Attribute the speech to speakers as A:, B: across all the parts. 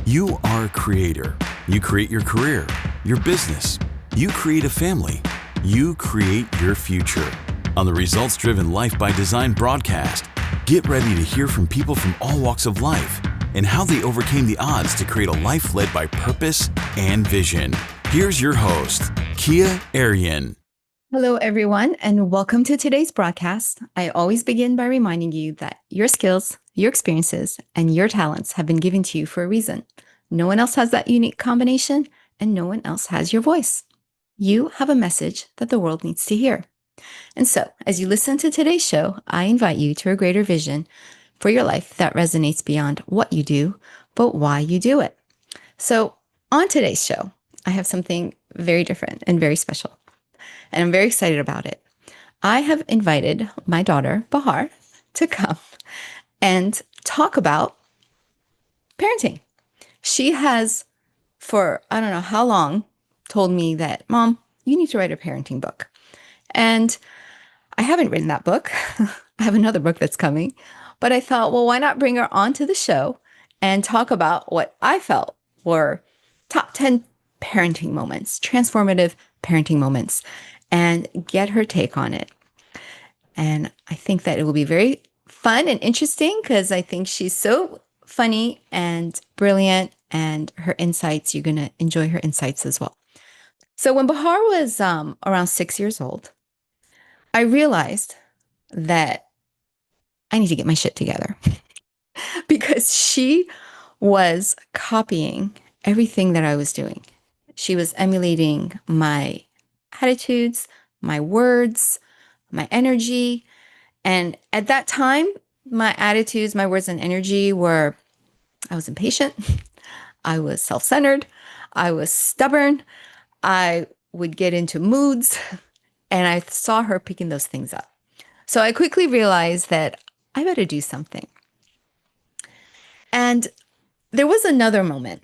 A: You are a creator. You create your career, your business. You create a family. You create your future. On the Results Driven Life by Design broadcast, get ready to hear from people from all walks of life and how they overcame the odds to create a life led by purpose and vision. Here's your host, Kia Arian.
B: Hello, everyone, and welcome to today's broadcast. I always begin by reminding you that your skills, your experiences, and your talents have been given to you for a reason. No one else has that unique combination, and no one else has your voice. You have a message that the world needs to hear. And so, as you listen to today's show, I invite you to a greater vision for your life that resonates beyond what you do, but why you do it. So, on today's show, I have something very different and very special. And I'm very excited about it. I have invited my daughter, Bahar, to come and talk about parenting. She has, for I don't know how long, told me that, Mom, you need to write a parenting book. And I haven't written that book. I have another book that's coming. But I thought, well, why not bring her onto the show and talk about what I felt were top 10 parenting moments, transformative parenting moments, and get her take on it. And I think that it will be very fun and interesting because I think she's so funny and brilliant, and her insights, you're going to enjoy her insights as well. So when Bahar was around 6 years old, I realized that I need to get my shit together because she was copying everything that I was doing. She was emulating my attitudes, my words, my energy. And at that time, my attitudes, my words, and energy were, I was impatient. I was self-centered. I was stubborn. I would get into moods. And I saw her picking those things up. So I quickly realized that I better do something. And there was another moment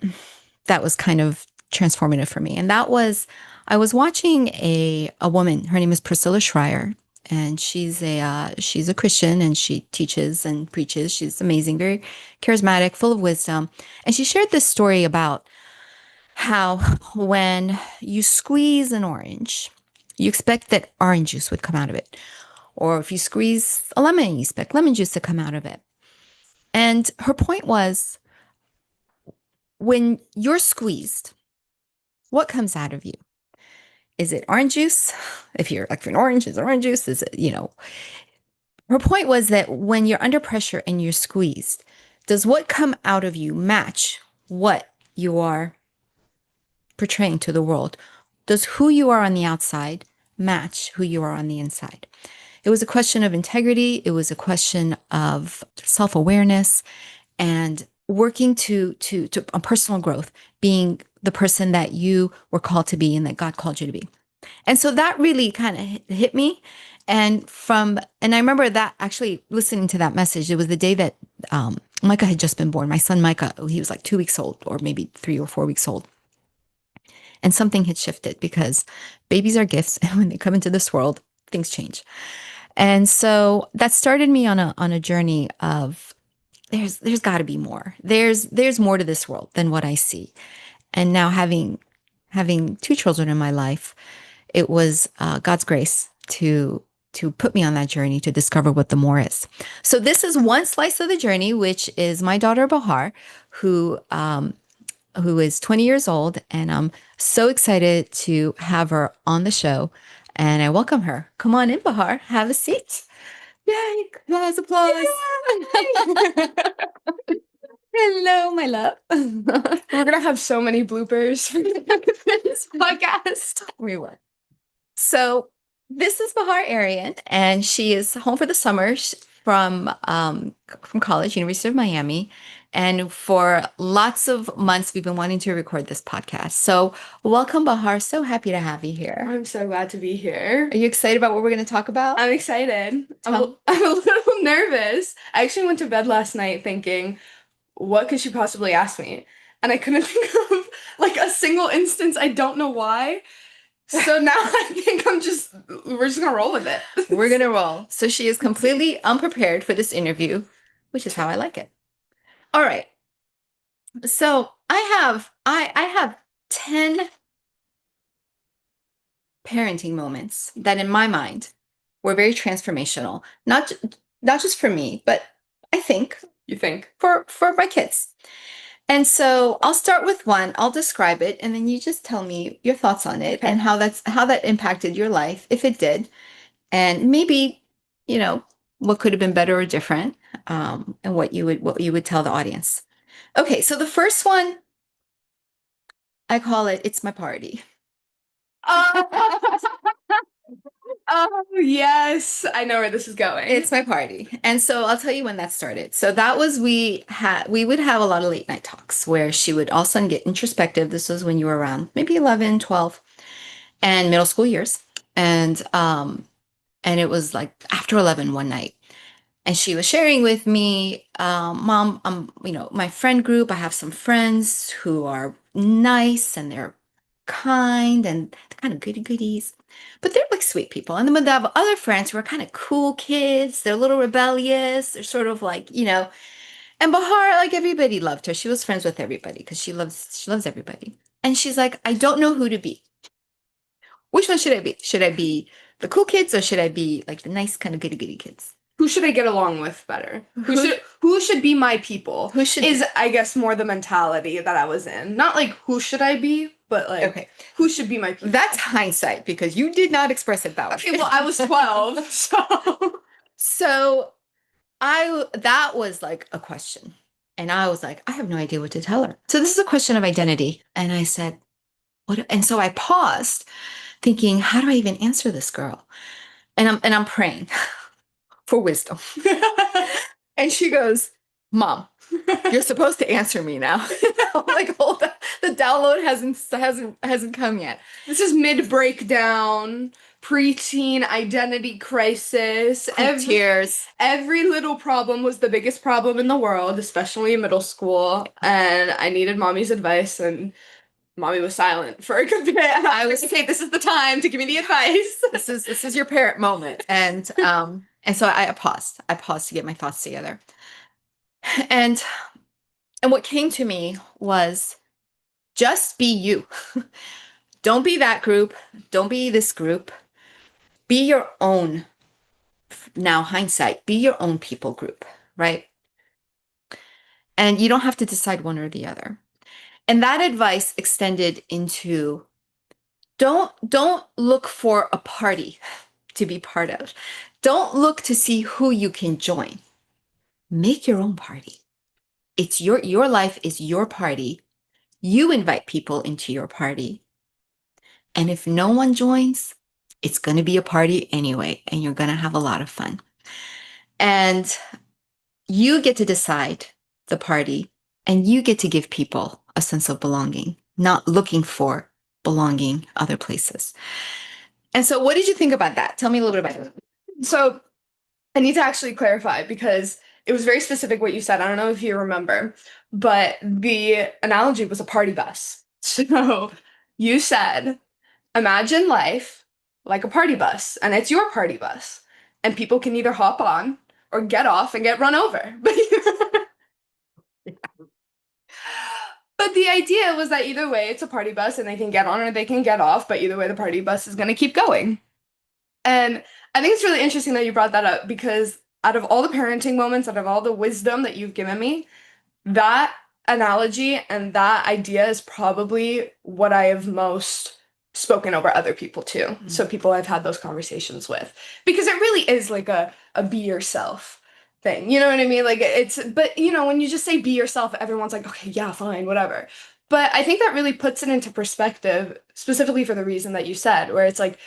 B: that was kind of transformative for me. And that was, I was watching a woman. Her name is Priscilla Schreier, and she's a Christian, and she teaches and preaches. She's amazing, very charismatic, full of wisdom. And she shared this story about how when you squeeze an orange, you expect that orange juice would come out of it. Or if you squeeze a lemon, you expect lemon juice to come out of it. And her point was, when you're squeezed, what comes out of you? Is it orange juice? If you're an orange, is it orange juice? Is it, Her point was that when you're under pressure and you're squeezed, does what come out of you match what you are portraying to the world? Does who you are on the outside match who you are on the inside? It was a question of integrity. It was a question of self-awareness and working to a personal growth, being the person that you were called to be and that God called you to be. And so that really kind of hit me. And I remember that actually listening to that message, it was the day that Micah had just been born. My son, Micah, he was like 2 weeks old, or maybe 3 or 4 weeks old. And something had shifted because babies are gifts. And when they come into this world, things change. And so that started me on a journey of, there's got to be more. There's more to this world than what I see. And now having 2 children in my life, it was God's grace to put me on that journey to discover what the more is. So this is one slice of the journey, which is my daughter Bahar, who is 20 years old, and I'm so excited to have her on the show. And I welcome her. Come on in, Bahar. Have a seat.
C: Yay! Applause.
B: Yeah. Hello, my love.
C: We're going to have so many bloopers for this podcast.
B: We will. So this is Bahar Arian, and she is home for the summer from college, University of Miami. And for lots of months, we've been wanting to record this podcast. So welcome, Bahar. So happy to have you here.
C: I'm so glad to be here.
B: Are you excited about what we're going to talk about?
C: I'm excited. I'm a little nervous. I actually went to bed last night thinking, what could she possibly ask me? And I couldn't think of like a single instance. I don't know why. So now I think we're just going to roll with it.
B: We're going to roll. So she is completely unprepared for this interview, which is how I like it. All right. So I have 10 parenting moments that in my mind were very transformational. Not just for me, but I think
C: You think?
B: for my kids. And so I'll start with one, I'll describe it, and then you just tell me your thoughts on it
C: Okay.
B: and how that impacted your life, if it did, and maybe, what could have been better or different, and what you would tell the audience. Okay, so the first one, I call it "It's My Party."
C: Oh, oh, yes. I know where this is going.
B: It's my party. And so I'll tell you when that started. So that was we would have a lot of late night talks where she would all of a sudden get introspective. This was when you were around maybe 11, 12, and middle school years. And it was like after 11 one night. And she was sharing with me, Mom, my friend group, I have some friends who are nice and they're kind and kind of goody goodies, but they're like sweet people. And then we have other friends who are kind of cool kids. They're a little rebellious. They're sort of like, and Bahar, like everybody loved her. She was friends with everybody because she loves everybody. And she's like, I don't know who to be. Which one should I be? Should I be the cool kids or should I be like the nice kind of goody goody kids?
C: Who should I get along with better? Who should be my people?
B: Who should
C: is I guess more the mentality that I was in. Not like who should I be, but like
B: Okay.
C: who should be my people?
B: That's hindsight because you did not express it that way.
C: Okay, well, I was 12, so
B: So that was like a question. And I was like, I have no idea what to tell her. So this is a question of identity. And I said, what? And so I paused thinking, how do I even answer this girl? And I'm praying for wisdom. And she goes, Mom, you're supposed to answer me now. I'm like, hold on. The download hasn't come yet.
C: This is mid breakdown, preteen identity crisis.
B: Tears.
C: Every little problem was the biggest problem in the world, especially in middle school. And I needed mommy's advice, and mommy was silent for a good bit. And I was like, this is the time to give me the advice.
B: This is your parent moment. And so I paused. I paused to get my thoughts together. And what came to me was just be you. Don't be that group. Don't be this group. Be your own. Now, hindsight, be your own people group, right? And you don't have to decide one or the other. And that advice extended into don't look for a party to be part of. Don't look to see who you can join. Make your own party. It's your life is your party. You invite people into your party. And if no one joins, it's going to be a party anyway, and you're going to have a lot of fun. And you get to decide the party, and you get to give people a sense of belonging, not looking for belonging other places. And so what did you think about that? Tell me a little bit about it.
C: So I need to actually clarify because it was very specific what you said. I don't know if you remember, but the analogy was a party bus. So you said, imagine life like a party bus, and it's your party bus, and people can either hop on or get off and get run over. But the idea was that either way, it's a party bus and they can get on or they can get off, but either way, the party bus is going to keep going. And I think it's really interesting that you brought that up because out of all the parenting moments, out of all the wisdom that you've given me, that analogy and that idea is probably what I have most spoken over other people too. Mm-hmm. So people I've had those conversations with. Because it really is like a be yourself thing. You know what I mean? Like but when you just say be yourself, everyone's like, okay, yeah, fine, whatever. But I think that really puts it into perspective, specifically for the reason that you said, where it's like,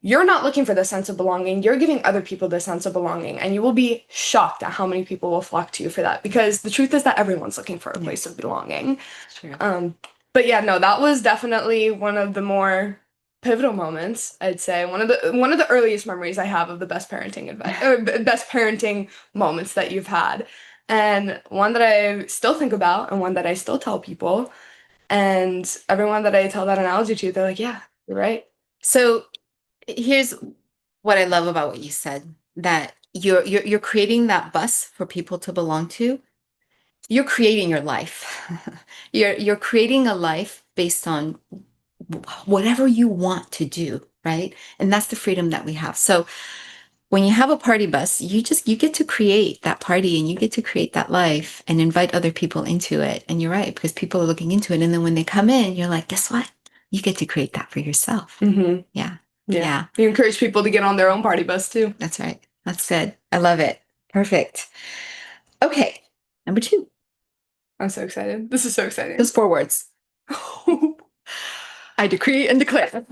C: you're not looking for the sense of belonging. You're giving other people the sense of belonging. And you will be shocked at how many people will flock to you for that. Because the truth is that everyone's looking for a place of belonging.
B: True.
C: But yeah, no, that was definitely one of the more pivotal moments, I'd say. One of the earliest memories I have of the best parenting advice or best parenting moments that you've had. And one that I still think about and one that I still tell people. And everyone that I tell that analogy to, they're like, yeah, you're right.
B: So here's what I love about what you said, that you're creating that bus for people to belong to. you're creating your life. You're creating a life based on whatever you want to do, right? And that's the freedom that we have. So when you have a party bus, you get to create that party and you get to create that life and invite other people into it. And you're right, because people are looking into it. And then when they come in, you're like, guess what? You get to create that for yourself.
C: Mm-hmm.
B: Yeah.
C: Yeah. You encourage people to get on their own party bus too.
B: That's right. That's good. I love it. Perfect. Okay. Number 2.
C: I'm so excited. This is so exciting.
B: Those 4 words. I decree and declare.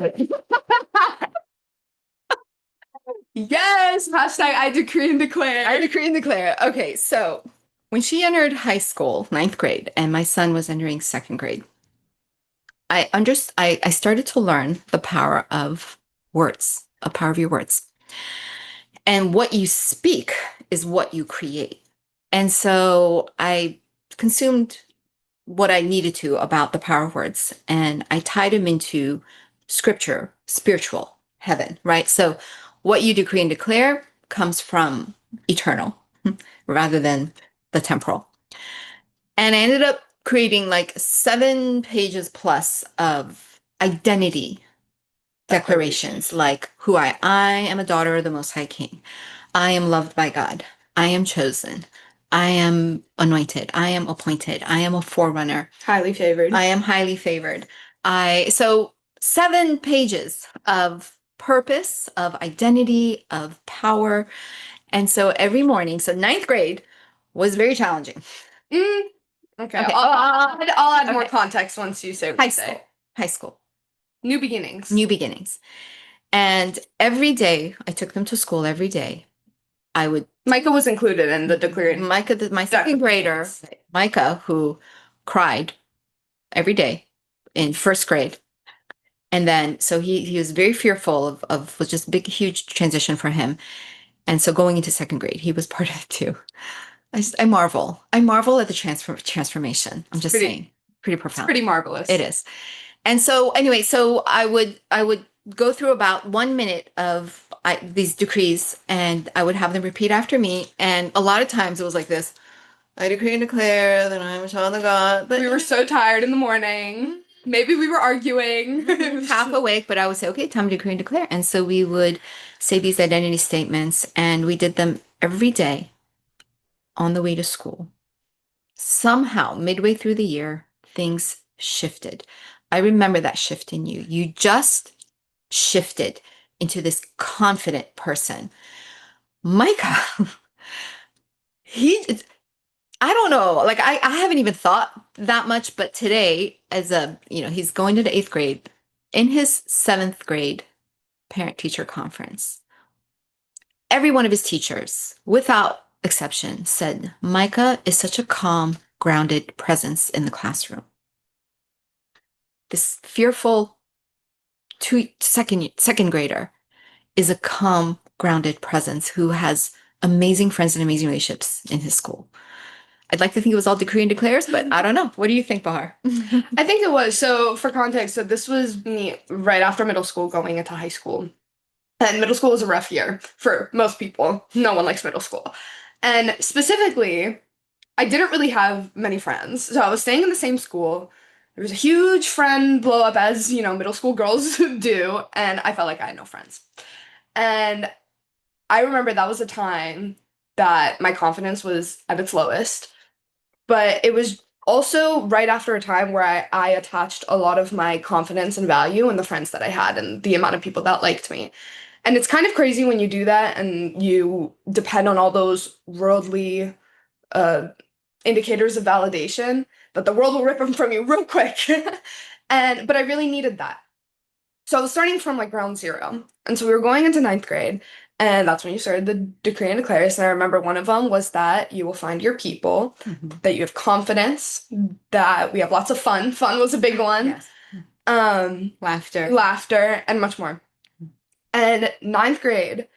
C: Yes. Hashtag I decree and declare.
B: I decree and declare. Okay. So when she entered high school, 9th grade, and my son was entering 2nd grade, I started to learn the power of words, the power of your words. And what you speak is what you create. And so I consumed what I needed to about the power of words, and I tied them into scripture, spiritual, heaven, right? So what you decree and declare comes from eternal rather than the temporal. And I ended up creating like 7 pages plus of identity declarations, like who I am a daughter of the Most High King. I am loved by God. I am chosen. I am anointed. I am appointed. I am a forerunner.
C: Highly favored.
B: I am highly favored. So 7 pages of purpose, of identity, of power. And so every morning, so 9th grade was very challenging.
C: Okay. I'll add more context once you say what you say.
B: High school.
C: New beginnings.
B: New beginnings. And every day, I took them to school every day.
C: Micah was included in the declaration.
B: Micah, my 2nd grader, Micah, who cried every day in 1st grade. And then, so he was very fearful of was just a big, huge transition for him. And so going into 2nd grade, he was part of it too. I marvel. I marvel at the transformation. I'm just saying, pretty profound.
C: It's pretty marvelous.
B: It is. And so anyway, so I would go through about 1 minute of these decrees, and I would have them repeat after me. And a lot of times it was like this: I decree and declare that I am a child of God. But
C: we were so tired in the morning. Maybe we were arguing.
B: Half awake, but I would say, okay, time to decree and declare. And so we would say these identity statements, and we did them every day on the way to school. Somehow, midway through the year, things shifted. I remember that shift in you. You just shifted into this confident person. Micah, I don't know, like I haven't even thought that much, but today, as he's going to the 8th grade, in his 7th grade parent-teacher conference, every one of his teachers, without exception, said, Micah is such a calm, grounded presence in the classroom. This fearful second grader is a calm, grounded presence who has amazing friends and amazing relationships in his school. I'd like to think it was all decree and declares, but I don't know. What do you think, Bahar?
C: I think it was. So for context, so this was me right after middle school going into high school. And middle school was a rough year for most people. No one likes middle school. And specifically, I didn't really have many friends. So I was staying in the same school. There was a huge friend blow up, as, middle school girls do. And I felt like I had no friends. And I remember that was a time that my confidence was at its lowest. But it was also right after a time where I attached a lot of my confidence and value in the friends that I had and the amount of people that liked me. And it's kind of crazy when you do that and you depend on all those worldly indicators of validation, but the world will rip them from you real quick. But I really needed that. So I was starting from like ground zero. And so we were going into 9th grade. And that's when you started the decree and declares. And I remember one of them was that you will find your people, that you have confidence, that we have lots of fun. Fun was a big one. Yes. Laughter, and much more. And 9th grade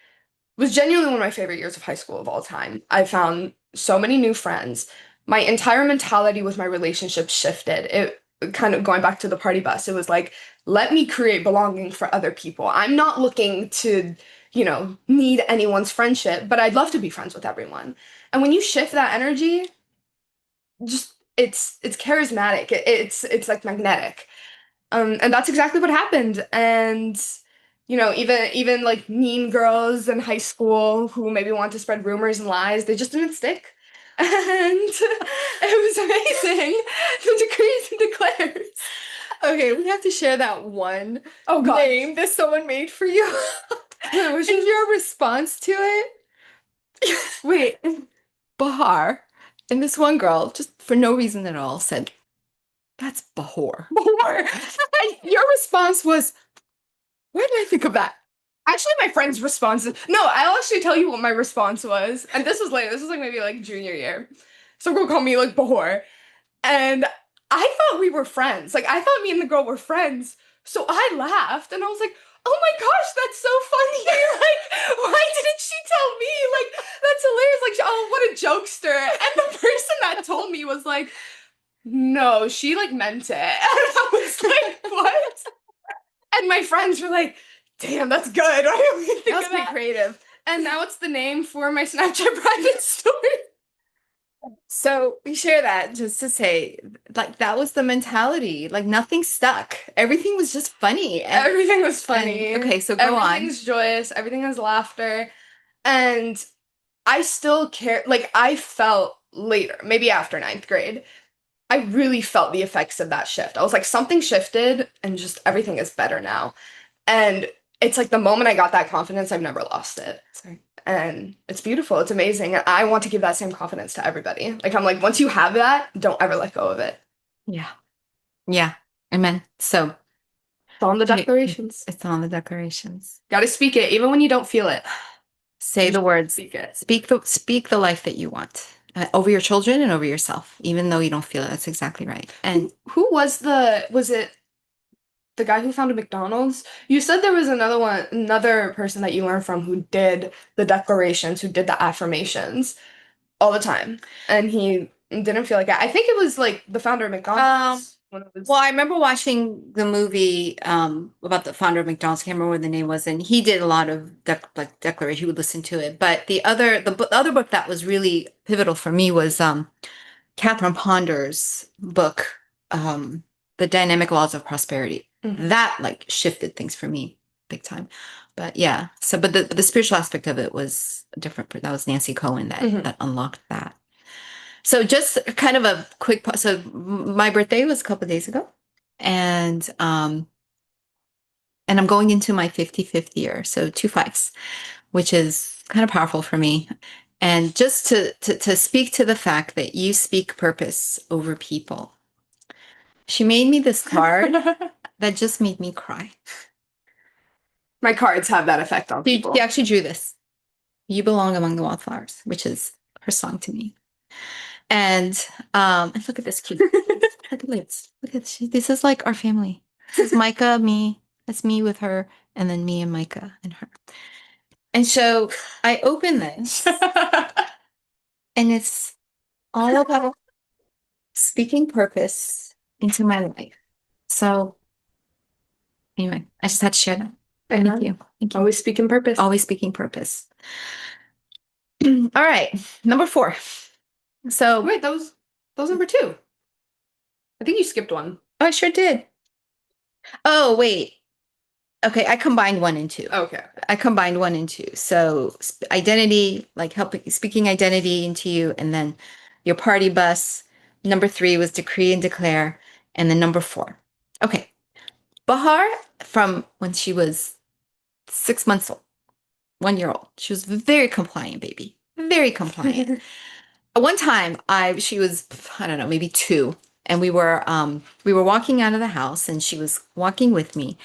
C: was genuinely one of my favorite years of high school of all time. I found so many new friends. My entire mentality with my relationship shifted. It kind of going back to the party bus. It was like, let me create belonging for other people. I'm not looking to need anyone's friendship, but I'd love to be friends with everyone. And when you shift that energy, just it's charismatic. It's like magnetic. And that's exactly what happened. And even like mean girls in high school who maybe want to spread rumors and lies, they just didn't stick. And it was amazing. The decrees and declares.
B: Okay, we have to share that one
C: Oh God.
B: name that someone made for you. And your response to it.
C: Wait.
B: Bahar. And this one girl, just for no reason at all, said, "That's Bahor."
C: Bahar.
B: And your response was, "Why did I think of that?"
C: Actually, my friend's response no, I'll actually tell you what my response was. And this was later. This was like maybe like junior year. Some girl called me like Bahor. And I thought we were friends. Like I thought me and the girl were friends. So I laughed and I was like, oh my gosh, that's so funny. Like, why didn't she tell me? Like, that's hilarious. Like, oh, what a jokester. And the person that told me was like, no, she like meant it. And I was like, what? And my friends were like, damn, that's good. Why didn't we think
B: That was
C: of
B: pretty
C: that?
B: creative.
C: And now it's the name for my Snapchat private story.
B: So we share that just to say, like, that was the mentality. Like, nothing stuck. Everything was just funny. And
C: Everything was funny.
B: okay, so go on.
C: Everything's joyous. Everything has laughter. And I still care. Like, I felt later, maybe after ninth grade, I really felt the effects of that shift. I was like, something shifted and just everything is better now. And it's like the moment I got that confidence, I've never lost it.
B: Sorry.
C: And it's beautiful. It's amazing. And I want to give that same confidence to everybody. Like, I'm like, once you have that, don't ever let go of it.
B: Yeah. Yeah. Amen. So
C: It's on the
B: Okay.
C: declarations.
B: it's on the declarations.
C: Gotta speak it, even when you don't feel it.
B: Say the words.
C: Speak it.
B: Speak the life that you want over your children and over yourself, even though you don't feel it. That's exactly right. And
C: Who was it the guy who founded McDonald's? You said there was another person that you learned from who did the declarations, who did the affirmations all the time. And he didn't feel like it. I think it was like the founder of McDonald's. When it was
B: well, I remember watching the movie about the founder of McDonald's. I can't remember what the name was, and he did a lot of declaration. He would listen to it. But the other book that was really pivotal for me was Catherine Ponder's book, The Dynamic Laws of Prosperity.
C: Mhm.
B: That like shifted things for me big time. But yeah, but the spiritual aspect of it was different. That was Nancy Cohen that unlocked that. So just kind of a quick so my birthday was a couple of days ago, and I'm going into my 55th year, so 2 5s, which is kind of powerful for me. And just to speak to the fact that you speak purpose over people. She made me this card that just made me cry.
C: My cards have that effect on people.
B: She actually drew this. You belong among the wildflowers, which is her song to me. And look at this cute. Look at this. Look at this. This is like our family. This is Micah, me. That's me with her, and then me and Micah and her. And so I open this, and it's all about speaking purpose into my life. So anyway, I just had to share that. Thank you. Thank you.
C: Always speaking purpose.
B: Always speaking purpose. All right, number 4. So
C: Wait, that was number 2. I think you skipped one.
B: I sure did. Oh, wait. Okay, I combined 1 and 2.
C: Okay.
B: I combined 1 and 2. So identity, like speaking identity into you, and then your party bus. Number 3 was decree and declare, and then number 4. Okay. Bahar, from when she was 6 months old, 1 year old, she was very compliant, baby. Very compliant. One time she was, I don't know, maybe 2, and we were walking out of the house, and she was walking with me,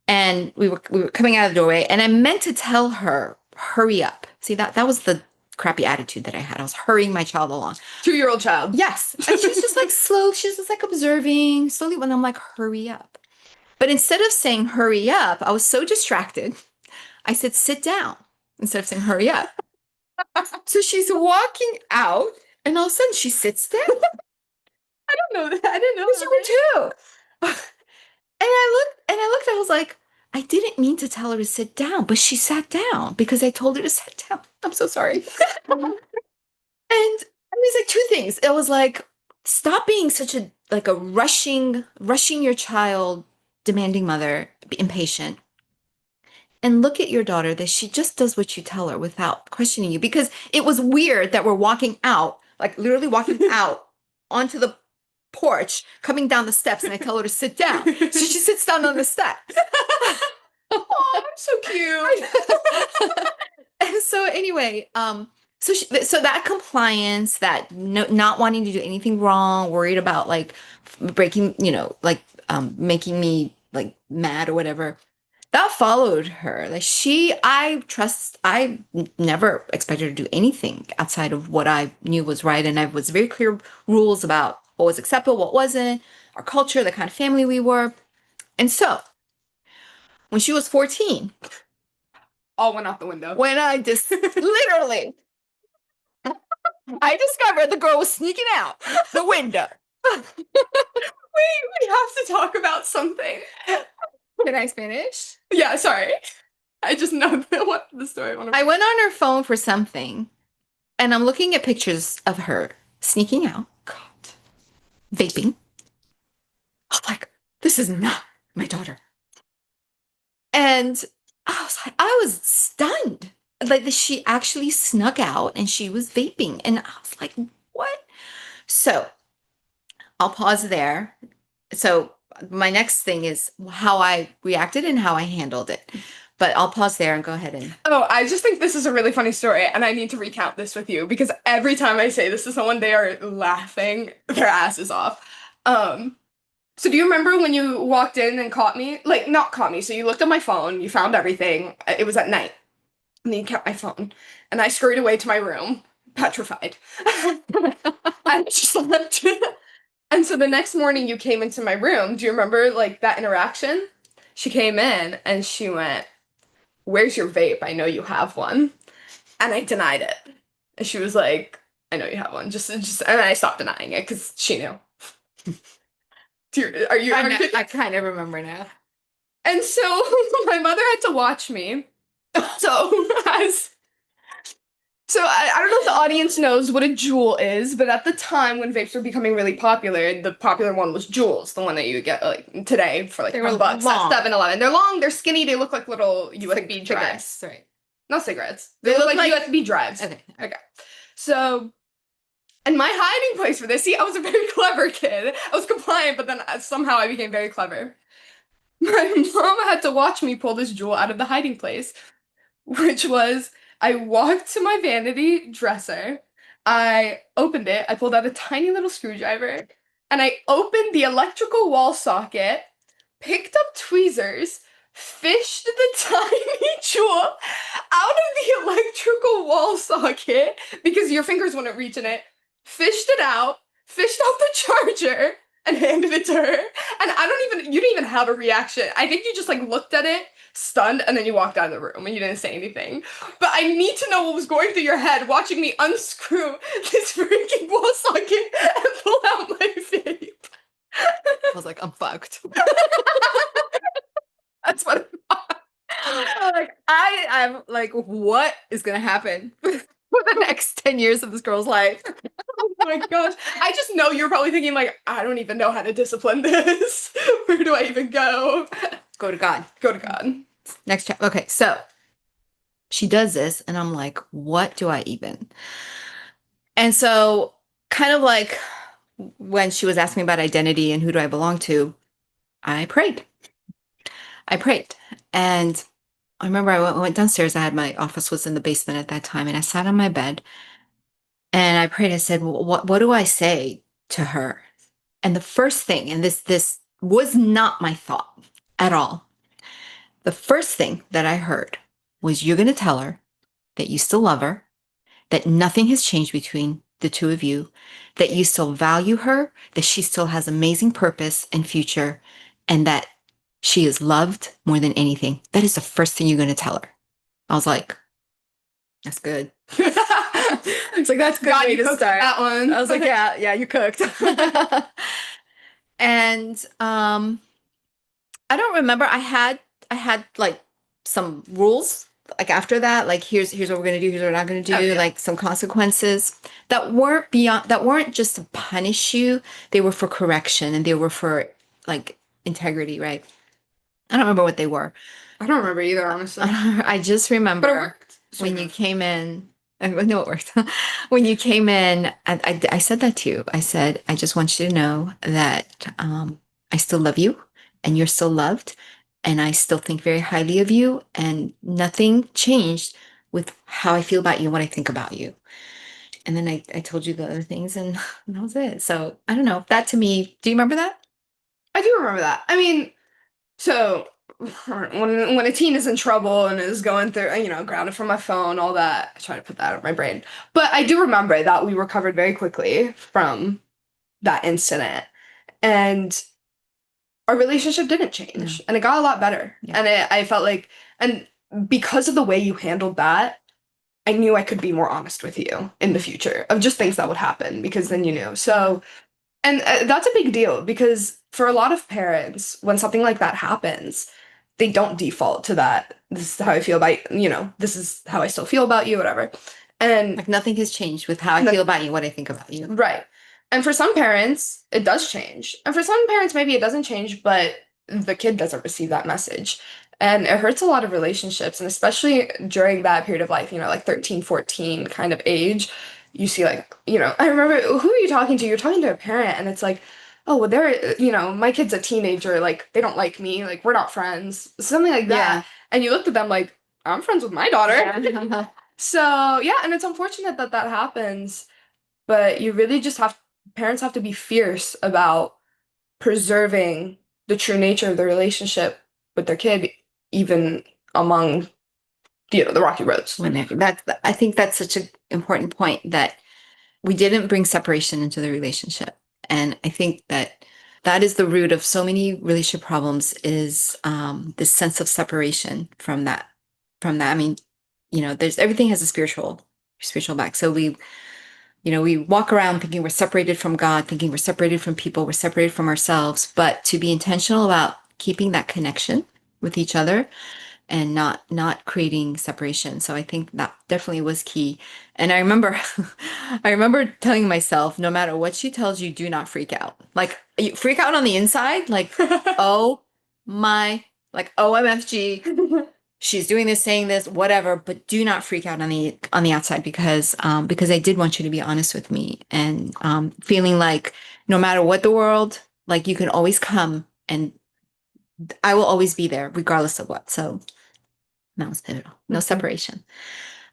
B: and we were coming out of the doorway, and I meant to tell her, hurry up. See, that was the crappy attitude that I had. I was hurrying my child along.
C: 2-year-old child.
B: Yes. And she's just like slow. She's just like observing slowly when I'm like, hurry up. But instead of saying hurry up, I was so distracted. I said, sit down instead of saying hurry up. So she's walking out, and all of a sudden she sits down.
C: I don't know that. I didn't know
B: Because you were 2. And I looked, I was like, I didn't mean to tell her to sit down, but she sat down because I told her to sit down. I'm so sorry. And it was like 2 things. It was like, stop being such a like a rushing your child, demanding mother, impatient, and look at your daughter that she just does what you tell her without questioning you. Because it was weird that we're walking out, like literally walking out onto the porch, coming down the steps, and I tell her to sit down. So she sits down on the steps.
C: Oh, I'm so cute.
B: And so anyway, so that compliance, that not wanting to do anything wrong, worried about like breaking, like making me like mad or whatever, that followed her. Like I never expected her to do anything outside of what I knew was right. And I was very clear rules about what was acceptable, what wasn't, our culture, the kind of family we were. And so when she was 14,
C: All went out the window.
B: when I just literally, I discovered the girl was sneaking out the window.
C: We have to talk about something.
B: Can I finish?
C: Yeah, sorry. I just know what the story.
B: I went on her phone for something, and I'm looking at pictures of her sneaking out, God, vaping. I'm like, this is not my daughter. And I was stunned. Like she actually snuck out and she was vaping. And I was like, what? So I'll pause there. So my next thing is how I reacted and how I handled it. But I'll pause there and go ahead and.
C: Oh, I just think this is a really funny story, and I need to recount this with you because every time I say this to someone, they are laughing their asses off. So do you remember when you walked in and caught me? Like, not caught me. So you looked at my phone, you found everything. It was at night. And then you kept my phone. And I scurried away to my room, petrified. I just left. And so the next morning you came into my room. Do you remember like that interaction? She came in and she went, "Where's your vape? I know you have one." And I denied it. And she was like, "I know you have one." Just and I stopped denying it because she knew.
B: I kind of remember now.
C: And so my mother had to watch me. So I don't know if the audience knows what a jewel is, but at the time when vapes were becoming really popular, the popular one was Juuls, the one that you get like today for like $10 at 7-Eleven. They're long, they're skinny, they look like little USB drives.
B: Right.
C: Not cigarettes. They look like USB drives. Okay. So, and my hiding place for this, see, I was a very clever kid. I was compliant, but then somehow I became very clever. My mom had to watch me pull this Juul out of the hiding place, which was I walked to my vanity dresser, I opened it, I pulled out a tiny little screwdriver, and I opened the electrical wall socket, picked up tweezers, fished the tiny Juul out of the electrical wall socket because your fingers wouldn't reach in it, fished it out, fished out the charger, and handed it to her. And you didn't even have a reaction. I think you just like looked at it, stunned, and then you walked out of the room and you didn't say anything. But I need to know what was going through your head watching me unscrew this freaking wall socket and pull out my vape.
B: I was like, I'm fucked.
C: That's what
B: I'm like, what is gonna happen for the next 10 years of this girl's life?
C: Oh my gosh. I just know you're probably thinking like, I don't even know how to discipline this. Where do I even go?
B: Go to God.
C: Go to God.
B: Next chapter. Okay, so she does this, and I'm like, what do I even? And so, kind of like when she was asking me about identity and who do I belong to, I prayed. And I remember I went downstairs. My office was in the basement at that time, and I sat on my bed and I prayed. I said, what do I say to her? And the first thing, and this was not my thought at all. The first thing that I heard was, you're going to tell her that you still love her, that nothing has changed between the two of you, that you still value her, that she still has amazing purpose and future, and that she is loved more than anything. That is the first thing you're going to tell her. I was like, that's good. It's like, that's a good way to start.
C: That one.
B: I was like, yeah, you cooked. And I don't remember. I had like some rules like after that, like here's what we're gonna do, here's what we're not gonna do,
C: Oh, yeah.
B: like some consequences that weren't just to punish you, they were for correction and they were for like integrity, right? I don't remember what they were.
C: I don't remember either, honestly.
B: I just
C: But it
B: remember
C: worked.
B: when you came in. I know it worked. When you came in, I said that to you. I said, I just want you to know that I still love you and you're still loved. And I still think very highly of you. And nothing changed with how I feel about you and what I think about you. And then I told you the other things and that was it. So I don't know. That to me, do you remember that?
C: I do remember that. I mean, so when a teen is in trouble and is going through, grounded from my phone, all that, I try to put that out of my brain. But I do remember that we recovered very quickly from that incident. And our relationship didn't change.
B: No.
C: And it got a lot better.
B: Yeah.
C: And I felt like, and because of the way you handled that, I knew I could be more honest with you in the future of just things that would happen because then you knew. So, and that's a big deal because for a lot of parents, when something like that happens, they don't default to that. This is how I feel about this is how I still feel about you, whatever. And
B: Like nothing has changed with how I feel about you, what I think about you.
C: right. And for some parents, it does change. And for some parents, maybe it doesn't change, but the kid doesn't receive that message. And it hurts a lot of relationships. And especially during that period of life, like 13, 14 kind of age, you see like, I remember, who are you talking to? You're talking to a parent and it's like, oh, well, my kid's a teenager. Like, they don't like me. Like, we're not friends. Something like that.
B: Yeah.
C: And you looked at them like, I'm friends with my daughter.
B: Yeah.
C: So, yeah. And it's unfortunate that that happens. But you really just parents have to be fierce about preserving the true nature of the relationship with their kid, even among, the rocky roads.
B: I think that's such an important point that we didn't bring separation into the relationship. And I think that that is the root of so many relationship problems is this sense of separation from that. I mean, there's everything has a spiritual back. So we walk around thinking we're separated from God, thinking we're separated from people, we're separated from ourselves, but to be intentional about keeping that connection with each other and not creating separation. So I think that definitely was key. And I remember I remember telling myself, no matter what she tells you, do not freak out. Like you freak out on the inside, like, oh my, like OMFG. She's doing this, saying this, whatever, but do not freak out on the outside because I did want you to be honest with me and feeling like no matter what the world, like you can always come and I will always be there regardless of what. So that was pivotal. No separation.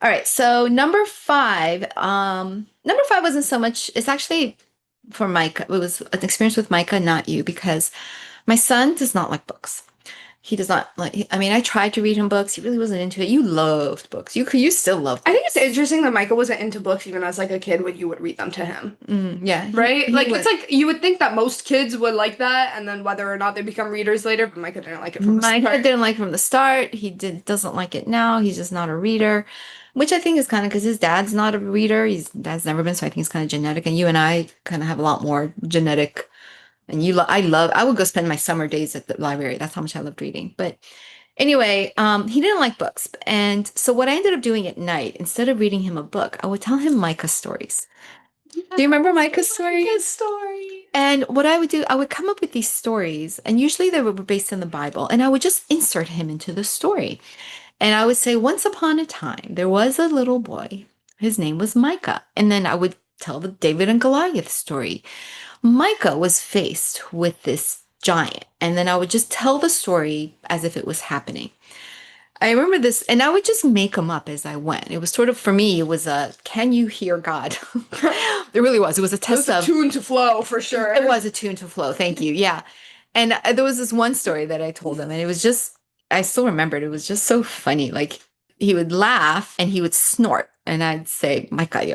B: All right. So number five wasn't so much, it's actually for Micah. It was an experience with Micah, not you, because my son does not like books. He does not like, I mean, I tried to read him books. He really wasn't into it. You loved books. You still love books.
C: I think it's interesting that Michael wasn't into books even as like a kid when you would read them to him.
B: Yeah.
C: Right?
B: It's
C: like you would think that most kids would like that and then whether or not they become readers later, but Micah didn't like it from the start.
B: Micah didn't like it from the start. Doesn't like it now. He's just not a reader, which I think is kind of because his dad's not a reader. His dad's never been, so I think it's kind of genetic. And you and I kind of have a lot more genetic. And I would go spend my summer days at the library. That's how much I loved reading. But anyway, he didn't like books. And so what I ended up doing at night, instead of reading him a book, I would tell him Micah's stories. Do you remember Micah's stories?
C: Micah's story.
B: And what I would do, I would come up with these stories, and usually they were based in the Bible, and I would just insert him into the story. And I would say, once upon a time, there was a little boy. His name was Micah. And then I would tell the David and Goliath story. Micah was faced with this giant, and then I would just tell the story as if it was happening. I remember this, and I would just make them up as I went. It was sort of, for me, it was a, can you hear God? It really was. It was a test
C: It was a tune to flow, for sure.
B: It was a tune to flow. Thank you. Yeah. And there was this one story that I told him, and it was just, I still remembered, it was just so funny. Like, he would laugh and he would snort. And I'd say, Micah,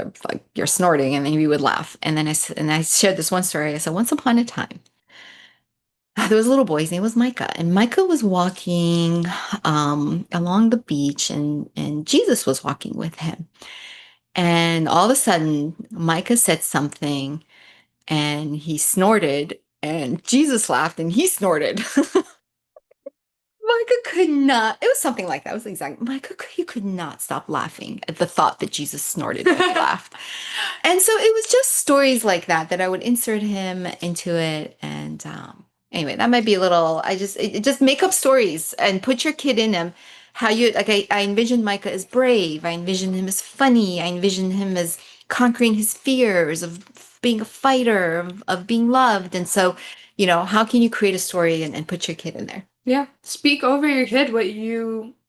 B: you're snorting. And then he would laugh. And then I shared this one story. I said, once upon a time, there was a little boy. His name was Micah. And Micah was walking along the beach, and Jesus was walking with him. And all of a sudden, Micah said something, and he snorted. And Jesus laughed, and he snorted. Micah could not. It was something like that. It was exactly. Micah, he could not stop laughing at the thought that Jesus snorted when he laughed. And so it was just stories like that that I would insert him into it. And anyway, that might be a little. Just make up stories and put your kid in them. How you like? I envisioned Micah as brave. I envisioned him as funny. I envisioned him as conquering his fears of being a fighter, of being loved. And so, how can you create a story and put your kid in there?
C: Yeah. Speak over your kid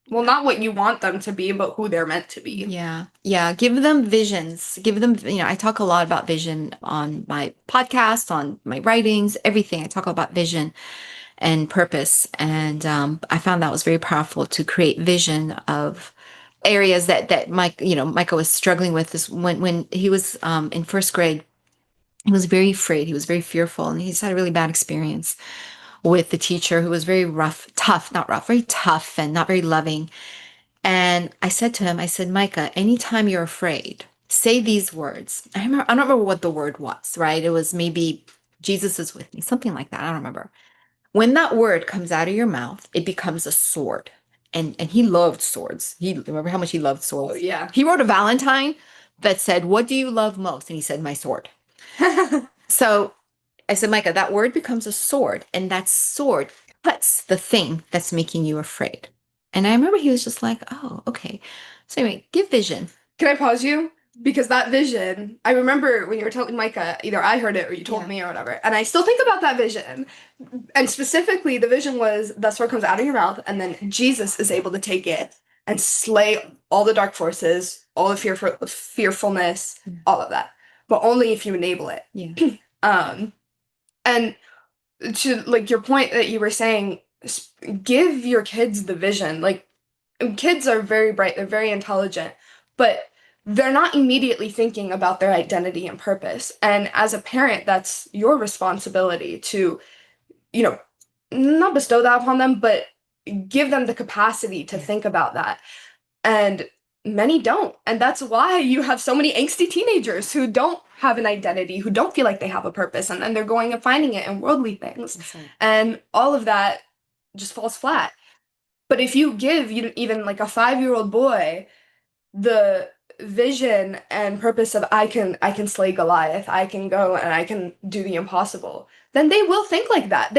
C: not what you want them to be, but who they're meant to be.
B: Yeah. Yeah. Give them visions. Give them, I talk a lot about vision on my podcast, on my writings, everything. I talk about vision and purpose. And I found that was very powerful to create vision of areas that Michael was struggling with this when he was in first grade. He was very afraid. He was very fearful, and he's had a really bad experience with the teacher who was very very tough and not very loving. And I said to him, I said, Micah, anytime you're afraid, say these words. I don't remember what the word was, right? It was maybe Jesus is with me, something like that. I don't remember. When that word comes out of your mouth, it becomes a sword. And he loved swords. He remember how much he loved swords.
C: Oh, yeah.
B: He wrote a Valentine that said, "What do you love most?" And he said, "My sword." So I said, Micah, that word becomes a sword, and that sword cuts the thing that's making you afraid. And I remember he was just like, oh, okay. So anyway, give vision.
C: Can I pause you? Because that vision, I remember when you were telling Micah, either I heard it or you told me or whatever. And I still think about that vision. And specifically, the vision was that sword comes out of your mouth, and then Jesus is able to take it and slay all the dark forces, all the fearfulness, all of that. But only if you enable it.
B: Yeah.
C: And to like your point that you were saying, give your kids the vision. Like, kids are very bright, they're very intelligent, but they're not immediately thinking about their identity and purpose. And as a parent, that's your responsibility to, not bestow that upon them, but give them the capacity to think about that. And many don't. And that's why you have so many angsty teenagers who don't have an identity, who don't feel like they have a purpose, and then they're going and finding it in worldly things.
B: Right.
C: And all of that just falls flat. But if you give even like a 5-year-old boy the vision and purpose of I can slay Goliath, I can go and I can do the impossible, then they will think like that.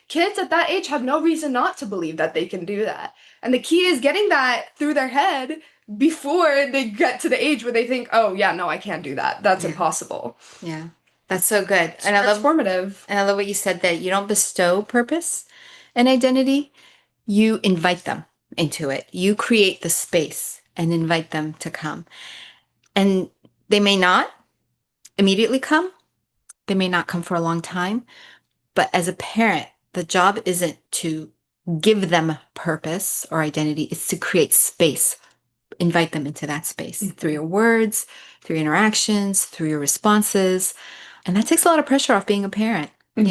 C: Kids at that age have no reason not to believe that they can do that. And the key is getting that through their head before they get to the age where they think, oh yeah, no, I can't do that. That's impossible.
B: Yeah. That's so good.
C: And I love transformative.
B: And I love what you said, that you don't bestow purpose and identity. You invite them into it. You create the space and invite them to come. And they may not immediately come. They may not come for a long time. But as a parent, the job isn't to give them purpose or identity. It's to create space. Invite them into that space through your words, through interactions, through your responses. And that takes a lot of pressure off being a parent. It's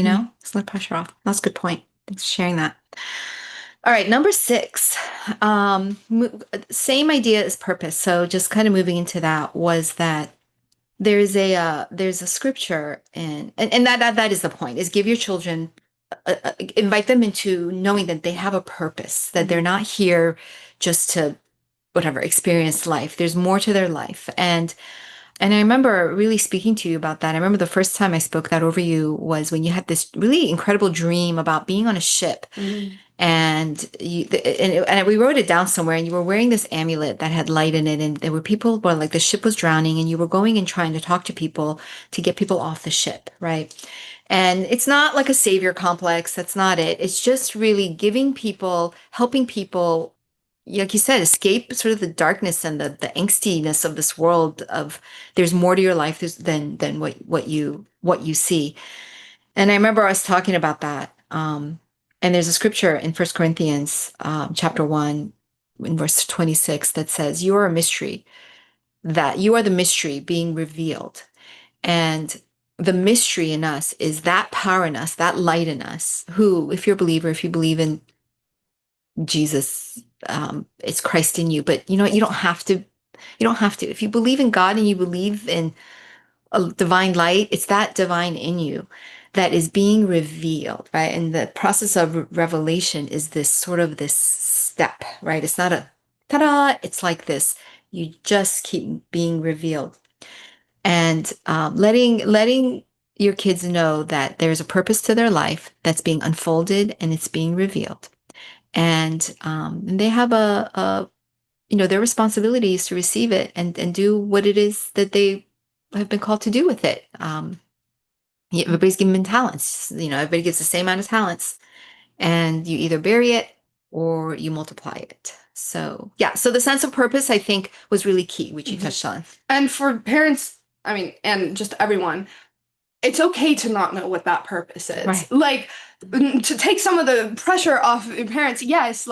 B: a lot of pressure off. That's a good point. Thanks for sharing that. All right, number 6, same idea as purpose. So just kind of moving into that was that there's a scripture, and that is the point, is give your children, invite them into knowing that they have a purpose, that they're not here just to experience life. There's more to their life. And I remember really speaking to you about that. I remember the first time I spoke that over you was when you had this really incredible dream about being on a ship. And we wrote it down somewhere, and you were wearing this amulet that had light in it, and there were people, like the ship was drowning, and you were going and trying to talk to people to get people off the ship, right? And it's not like a savior complex. That's not it. It's just really helping people, like you said, escape sort of the darkness and the angstiness of this world of there's more to your life than what you see. And I remember us talking about that. And there's a scripture in 1 Corinthians chapter 1 in verse 26 that says, you are a mystery, that you are the mystery being revealed. And the mystery in us is that power in us, that light in us, who, if you're a believer, if you believe in Jesus, it's Christ in you. But you know what? You don't have to. If you believe in God and you believe in a divine light, it's that divine in you that is being revealed, right? And the process of revelation is this sort of this step, right? It's not a ta-da, it's like this. You just keep being revealed. And letting your kids know that there's a purpose to their life that's being unfolded and it's being revealed. And they have their responsibilities to receive it and do what it is that they have been called to do with it. Everybody's given talents. Everybody gets the same amount of talents, and you either bury it or you multiply it. So yeah, so the sense of purpose, I think, was really key, which you touched on.
C: And for parents, I mean, and just everyone, it's okay to not know what that purpose is.
B: Right.
C: Like, to take some of the pressure off of your parents, yes,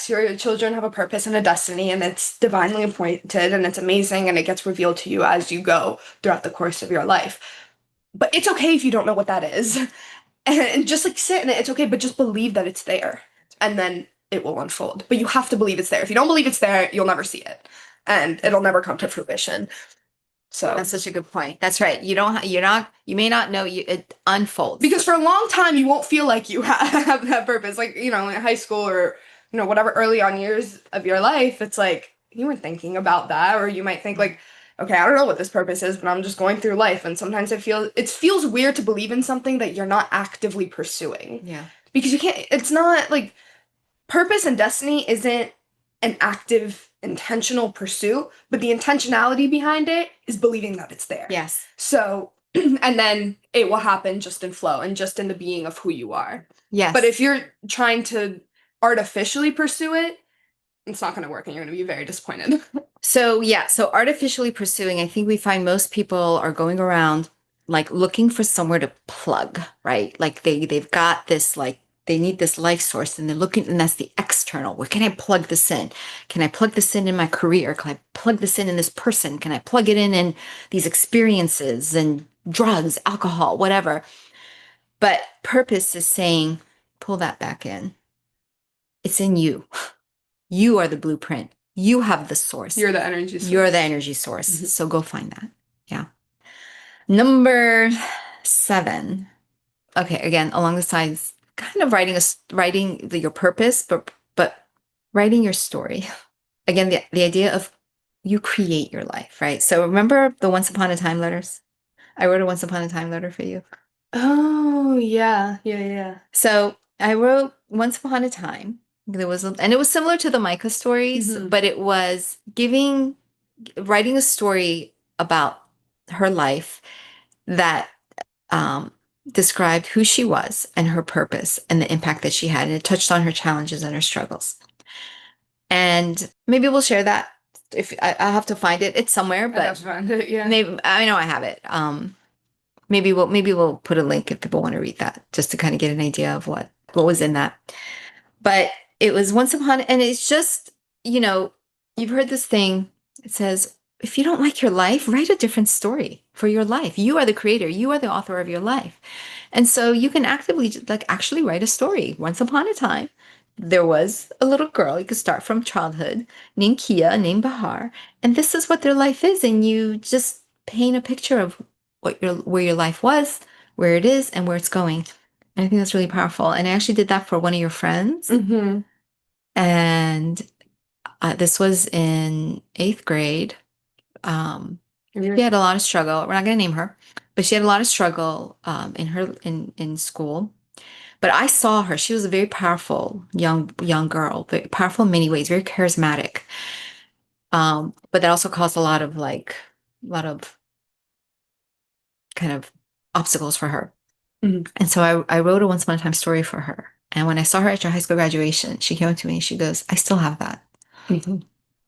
C: your children have a purpose and a destiny, and it's divinely appointed, and it's amazing, and it gets revealed to you as you go throughout the course of your life. But it's okay if you don't know what that is. And just like sit in it, it's okay, but just believe that it's there. And then it will unfold. But you have to believe it's there. If you don't believe it's there, you'll never see it. And it'll never come to fruition. So
B: That's such a good point. That's right. You may not know, it unfolds.
C: because for a long time you won't feel like you have that purpose. Like, in high school or, whatever early on years of your life, it's like you weren't thinking about that, or you might think like, okay, I don't know what this purpose is, but I'm just going through life. And sometimes it feels weird to believe in something that you're not actively pursuing.
B: Yeah.
C: Because it's not like purpose and destiny isn't an active, intentional pursuit, but the intentionality behind it is believing that it's there.
B: Yes.
C: So, and then it will happen just in flow and just in the being of who you are.
B: Yes.
C: But if you're trying to artificially pursue it, it's not going to work and you're going to be very disappointed.
B: So artificially pursuing, I think we find most people are going around like looking for somewhere to plug, right? Like they've got this, like they need this life source and they're looking, and that's the external. Where can I plug this in? Can I plug this in my career? Can I plug this in this person? Can I plug it in these experiences and drugs, alcohol, whatever? But purpose is saying, pull that back in. It's in you. You are the blueprint. You have the source.
C: You're the energy source.
B: You're the energy source.
C: Mm-hmm.
B: So go find that. Yeah. Number 7. Okay, again, along the sides, kind of writing your purpose, but writing your story. Again, the idea of you create your life, right? So remember the Once Upon a Time letters? I wrote a Once Upon a Time letter for you.
C: Oh, yeah. Yeah.
B: So I wrote Once Upon a Time. And it was similar to the Micah stories,
C: Mm-hmm.
B: but it was writing a story about her life that described who she was and her purpose and the impact that she had. And it touched on her challenges and her struggles. And maybe we'll share that. If I'll have to find it. It's somewhere, but
C: I have to find it, yeah.
B: maybe I know I have it. Maybe we'll put a link if people want to read that, just to kind of get an idea of what was in that. But it was once upon, and it's just, you've heard this thing. It says, if you don't like your life, write a different story for your life. You are the creator. You are the author of your life. And so you can actively actually write a story. Once upon a time, there was a little girl. You could start from childhood named Kia, named Bahar. And this is what their life is. And you just paint a picture of where your life was, where it is, and where it's going. And I think that's really powerful. And I actually did that for one of your friends.
C: Mm-hmm.
B: And this was in 8th grade. She had a lot of struggle. We're not going to name her, but she had a lot of struggle in school. But I saw her. She was a very powerful young girl, very powerful in many ways, very charismatic. But that also caused a lot of kind of obstacles for her.
C: Mm-hmm.
B: And so I wrote a Once Upon a Time story for her. And when I saw her at your high school graduation, she came up to me and she goes, I still have that.
C: Mm-hmm.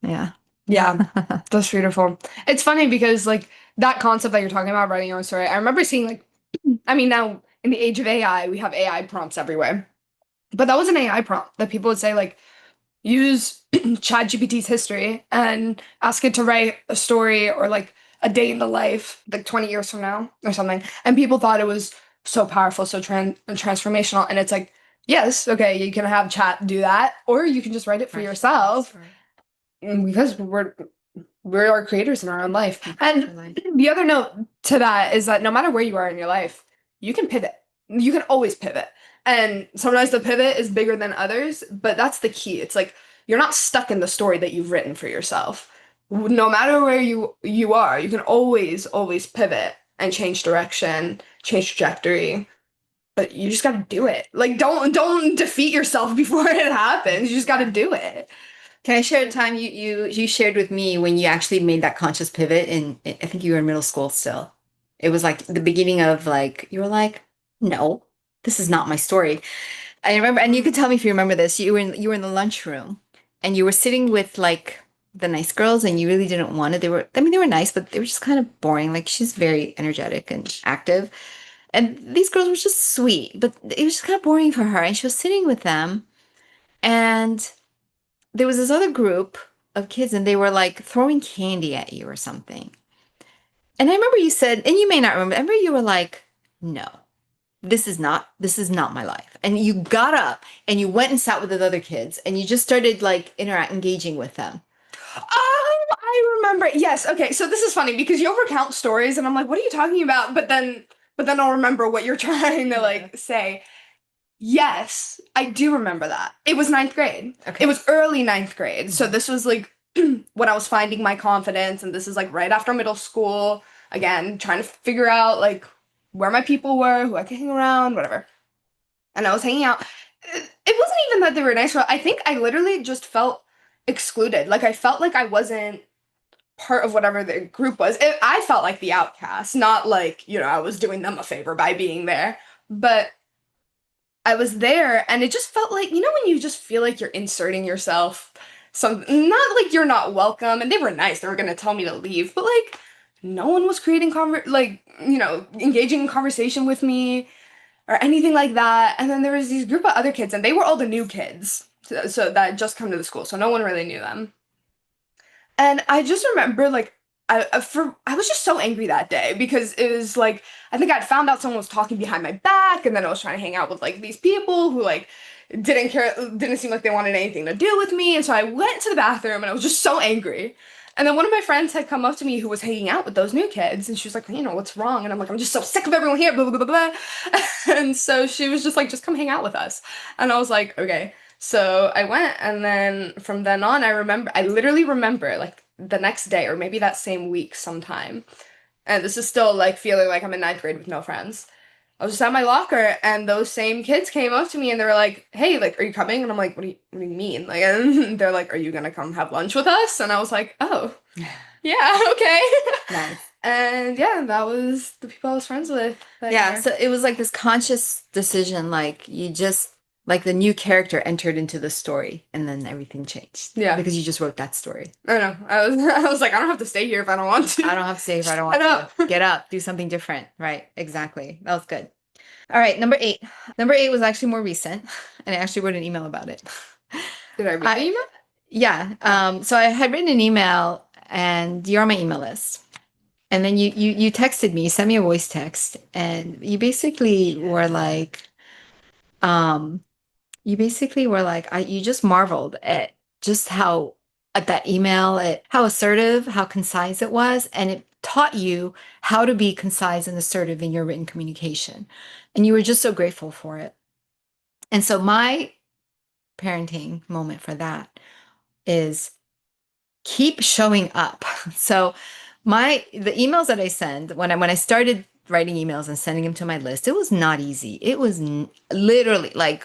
B: Yeah.
C: Yeah, that's beautiful. It's funny because like that concept that you're talking about, writing your own story, I remember seeing now in the age of AI, we have AI prompts everywhere. But that was an AI prompt that people would say like, use ChatGPT's history and ask it to write a story or like a day in the life, like 20 years from now or something. And people thought it was so powerful, so transformational. And it's like, yes, okay, you can have chat do that, or you can just write it for yourself. Because we're our creators in our own life. And the other note to that is that no matter where you are in your life, you can pivot. You can always pivot. And sometimes the pivot is bigger than others, but that's the key. It's like you're not stuck in the story that you've written for yourself. No matter where you are, you can always pivot and change direction, change trajectory. But you just gotta do it. Like don't defeat yourself before it happens. You just gotta do it.
B: Can I share a time you shared with me when you actually made that conscious pivot? And I think you were in middle school still. It was like the beginning of like, you were like, no, this is not my story. I remember, and you could tell me if you remember this. You were in the lunchroom and you were sitting with like the nice girls and you really didn't want it. They were nice, but they were just kind of boring. Like she's very energetic and active. And these girls were just sweet, but it was just kind of boring for her. And she was sitting with them and there was this other group of kids and they were like throwing candy at you or something. And I remember you said, and you may not remember, I remember you were like, no, this is not my life. And you got up and you went and sat with the other kids and you just started like engaging with them.
C: Oh, I remember. Yes. Okay. So this is funny because you'll recount stories and I'm like, what are you talking about? But then I'll remember what you're trying to like say. Yes, I do remember that. It was ninth grade.
B: Okay.
C: It was early ninth grade. So this was like when I was finding my confidence, and this is like right after middle school. Again, trying to figure out like where my people were, who I could hang around, whatever. And I was hanging out. It wasn't even that they were nice. I think I literally just felt excluded. Like I felt like I wasn't part of whatever the group was. I felt like the outcast, not like, I was doing them a favor by being there. But I was there and it just felt like, when you just feel like you're inserting yourself, not like you're not welcome, and they were nice, they were gonna tell me to leave, but like no one was creating engaging in conversation with me or anything like that. And then there was these group of other kids and they were all the new kids. So that had just come to the school, so no one really knew them. And I just remember like I was just so angry that day because it was like I think I'd found out someone was talking behind my back, and then I was trying to hang out with like these people who like didn't seem like they wanted anything to do with me, and so I went to the bathroom and I was just so angry. And then one of my friends had come up to me who was hanging out with those new kids, and she was like, what's wrong? And I'm like, I'm just so sick of everyone here, blah blah blah blah. And so she was just like, just come hang out with us. And I was like, okay. So I went, and then from then on, I literally remember like the next day or maybe that same week sometime. And this is still like feeling like I'm in ninth grade with no friends. I was just at my locker and those same kids came up to me and they were like, hey, like, are you coming? And I'm like, what do you mean? Like, and they're like, are you gonna come have lunch with us? And I was like, oh, yeah, okay.
B: Nice.
C: And yeah, that was the people I was friends with.
B: Yeah.
C: Year.
B: So it was like this conscious decision, like you just like the new character entered into the story and then everything changed.
C: Yeah.
B: Because you just wrote that story.
C: I know. I was like, I don't have to stay here if I don't want to.
B: I don't have to stay if I don't want to. Get up, do something different. Right. Exactly. That was good. All right. Number 8. Number 8 was actually more recent. And I actually wrote an email about it.
C: Did I read the email?
B: Yeah. So I had written an email and you're on my email list. And then you texted me, you sent me a voice text, and you basically were like, you just marveled at just how at that email, at how assertive, how concise it was, and it taught you how to be concise and assertive in your written communication. And you were just so grateful for it. And so my parenting moment for that is keep showing up. So the emails that I send when I started writing emails and sending them to my list, it was not easy. It was literally like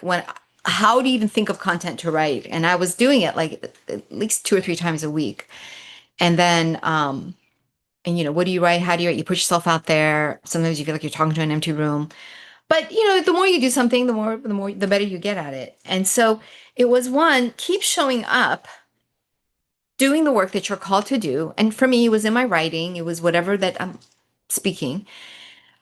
B: how do you even think of content to write? And I was doing it like at least 2 or 3 times a week. And then, what do you write? How do you write? You put yourself out there. Sometimes you feel like you're talking to an empty room. But, the more you do something, the better you get at it. And so it was keep showing up, doing the work that you're called to do. And for me, it was in my writing. It was whatever that I'm speaking,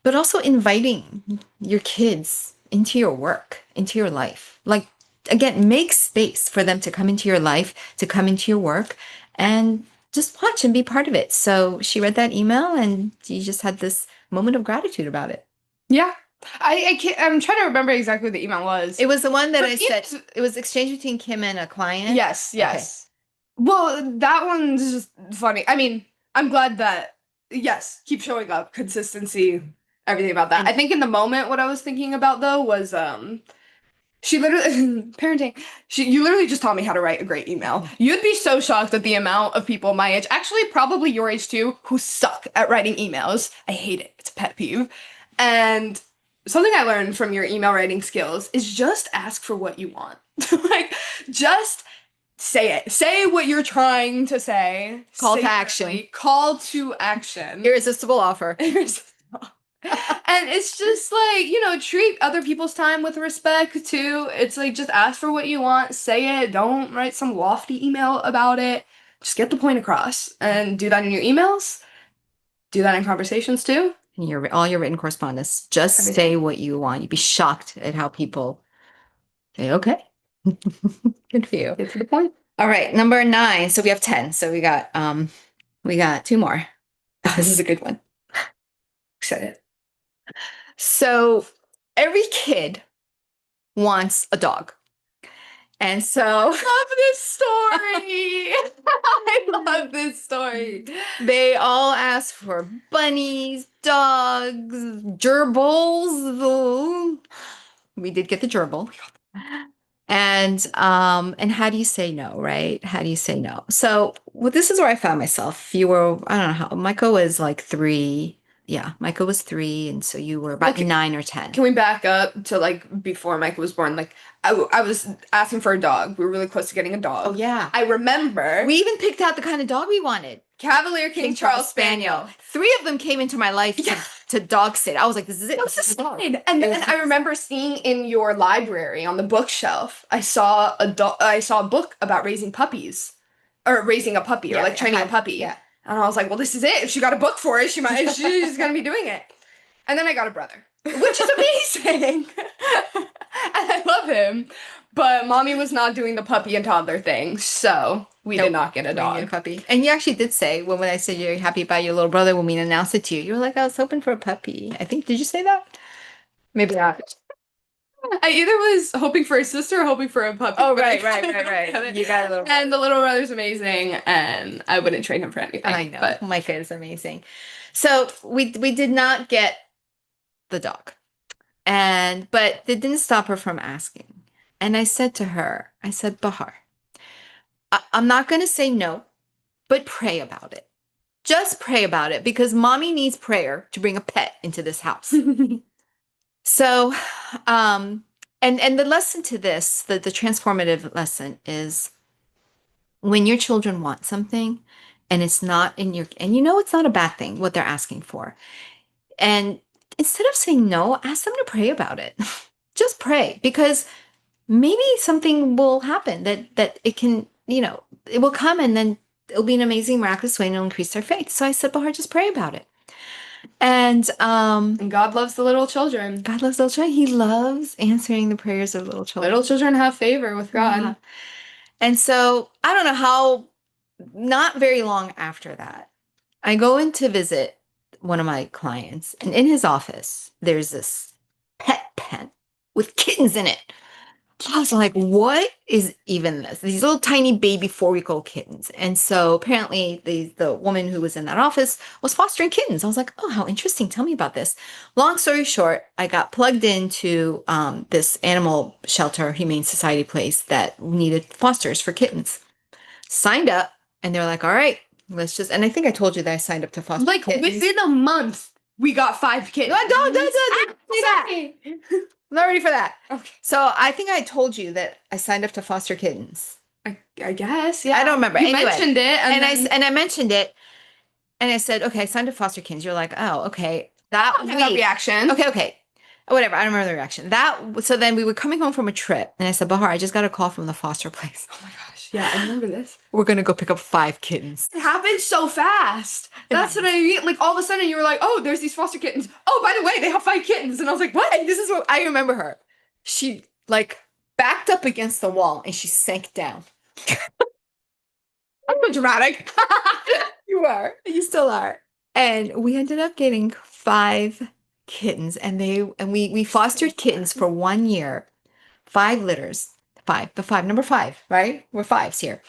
B: but also inviting your kids into your work, into your life. Like, again, make space for them to come into your life, to come into your work, and just watch and be part of it. So she read that email and you just had this moment of gratitude about it.
C: Yeah. I'm trying to remember exactly what the email was.
B: It was the one that I said, it was exchange between Kim and a client.
C: Yes. Okay. Well, that one's just funny. I mean, I'm glad that, yes, keep showing up, consistency. everything about that.
B: And-
C: I think in the moment, what I was thinking about though was she literally parenting. You literally just taught me how to write a great email. You'd be so shocked at the amount of people my age, actually probably your age too, who suck at writing emails. I hate it. It's a pet peeve. And something I learned from your email writing skills is just ask for what you want. Like, just say it. Say what you're trying to say.
B: Call to
C: Say
B: action.
C: correctly. Call to action.
B: Irresistible offer.
C: And it's just like, you know, treat other people's time with respect too. It's like, just ask for what you want, say it. Don't write some lofty email about it. Just get the point across and do that in your emails. Do that in conversations too.
B: And all your written correspondence. Just
C: Everything.
B: say what you want. You'd be shocked at how people say, okay. Good for you.
C: Get to the point.
B: All right, number 9. So we have 10. So we got 2 more. This is a good one.
C: Excited.
B: So every kid wants a dog. And so
C: Love this story. I love this story.
B: they all ask for bunnies, dogs, gerbils. We did get the gerbil. And how do you say no, right? How do you say no? So this is where I found myself. You were, I don't know how, Micah was like 3. Yeah, Micah was 3, and so you were about
C: Okay.
B: 9 or 10.
C: Can we back up to like before Micah was born? Like I was asking for a dog. We were really close to getting a dog.
B: Oh yeah.
C: I remember
B: We even picked out the kind of dog we wanted.
C: Cavalier King Charles Spaniel.
B: 3 of them came into my life to dog sit. I was like, this is it.
C: That was
B: This is
C: a
B: the dog.
C: sign. And then I remember seeing in your library on the bookshelf, I saw a book about raising puppies. Or raising a puppy, or like training a puppy.
B: Yeah.
C: And I was like, well, this is it. If she got a book for it, she's gonna be doing it. And then I got a brother, which is amazing. And I love him. But mommy was not doing the puppy and toddler thing, so we did not get a
B: We didn't get
C: dog.
B: a puppy. And you actually did say when I said you're happy about your little brother when we announced it to you, you were like, I was hoping for a puppy. I think, did you say that? Maybe not.
C: I either was hoping for a sister or hoping for a puppy.
B: Oh,
C: but I
B: right.
C: couldn't get it.
B: You got a little.
C: And the little brother's amazing, and I wouldn't trade him for anything.
B: I know.
C: But
B: Micah is amazing. So we did not get the dog. But it didn't stop her from asking. And I said to her, I said, Bahar, I'm not going to say no, but pray about it. Just pray about it because mommy needs prayer to bring a pet into this house. So, and the lesson to this, the transformative lesson is when your children want something and it's not in your, and you know it's not a bad thing what they're asking for. And instead of saying no, ask them to pray about it. Just pray because maybe something will happen that it can, it will come and then it'll be an amazing, miraculous way and it'll increase their faith. So I said, Bahar, just pray about it. And
C: God loves the little children.
B: God loves little children. He loves answering the prayers of little children.
C: Little children have favor with God.
B: Yeah. And so I don't know how, not very long after that, I go in to visit one of my clients, and in his office, there's this pet pen with kittens in it. I was like, what is even this? These little tiny baby 4-week-old kittens. And so apparently the woman who was in that office was fostering kittens. I was like, oh, how interesting. Tell me about this. Long story short, I got plugged into this animal shelter, humane society place that needed fosters for kittens. Signed up, and they're like, all right, and I think I told you that I signed up to foster
C: Like
B: kittens.
C: within a month, we got 5 kids.
B: Don't say that. I'm not ready for that.
C: Okay.
B: So I think I told you that I signed up to foster kittens.
C: I guess, yeah.
B: I don't remember.
C: You
B: Anyway,
C: mentioned it,
B: and I mentioned it, and I said, okay, I signed up to foster kittens. You're like, oh, okay. That
C: reaction.
B: Okay. Whatever. I don't remember the reaction. So then we were coming home from a trip, and I said, Bahar, I just got a call from the foster place.
C: Oh my gosh, yeah, I remember this.
B: We're gonna go pick up 5 kittens.
C: It happened so fast. That's what I mean. Like all of a sudden, you were like, "Oh, there's these foster kittens. Oh, by the way, they have 5 kittens." And I was like, "What?"
B: And this is what I remember her. She backed up against the wall and she sank down.
C: I'm so dramatic.
B: You are. You still are. And we ended up getting 5 kittens, and we fostered kittens for 1 year. 5 litters. 5. The 5, number 5, right? We're 5s here.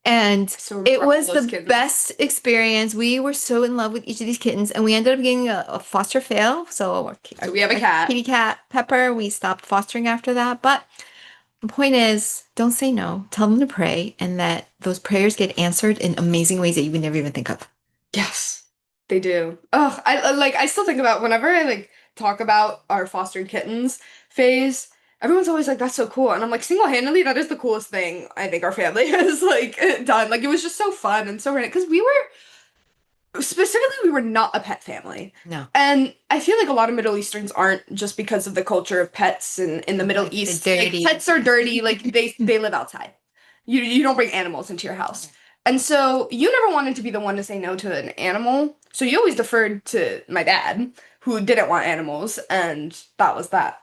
B: And
C: So
B: it was
C: those
B: the
C: kittens.
B: best experience. We were so in love with each of these kittens, and we ended up getting a foster fail. So
C: we have a cat.
B: kitty cat, Pepper. We stopped fostering after that. But the point is, don't say no. Tell them to pray, and that those prayers get answered in amazing ways that you would never even think of.
C: Yes, they do. Oh, I still think about whenever I like talk about our fostered kittens phase. Everyone's always like, "That's so cool," and I'm like, single-handedly, that is the coolest thing I think our family has like done. Like, it was just so fun and so random because we were not a pet family.
B: No.
C: And I feel like a lot of Middle Easterns aren't, just because of the culture of pets in the Middle
B: Like,
C: East.
B: they're
C: Like,
B: dirty.
C: pets are dirty. Like, they live outside. You don't bring animals into your house. And so you never wanted to be the one to say no to an animal. So you always deferred to my dad, who didn't want animals, and that was that.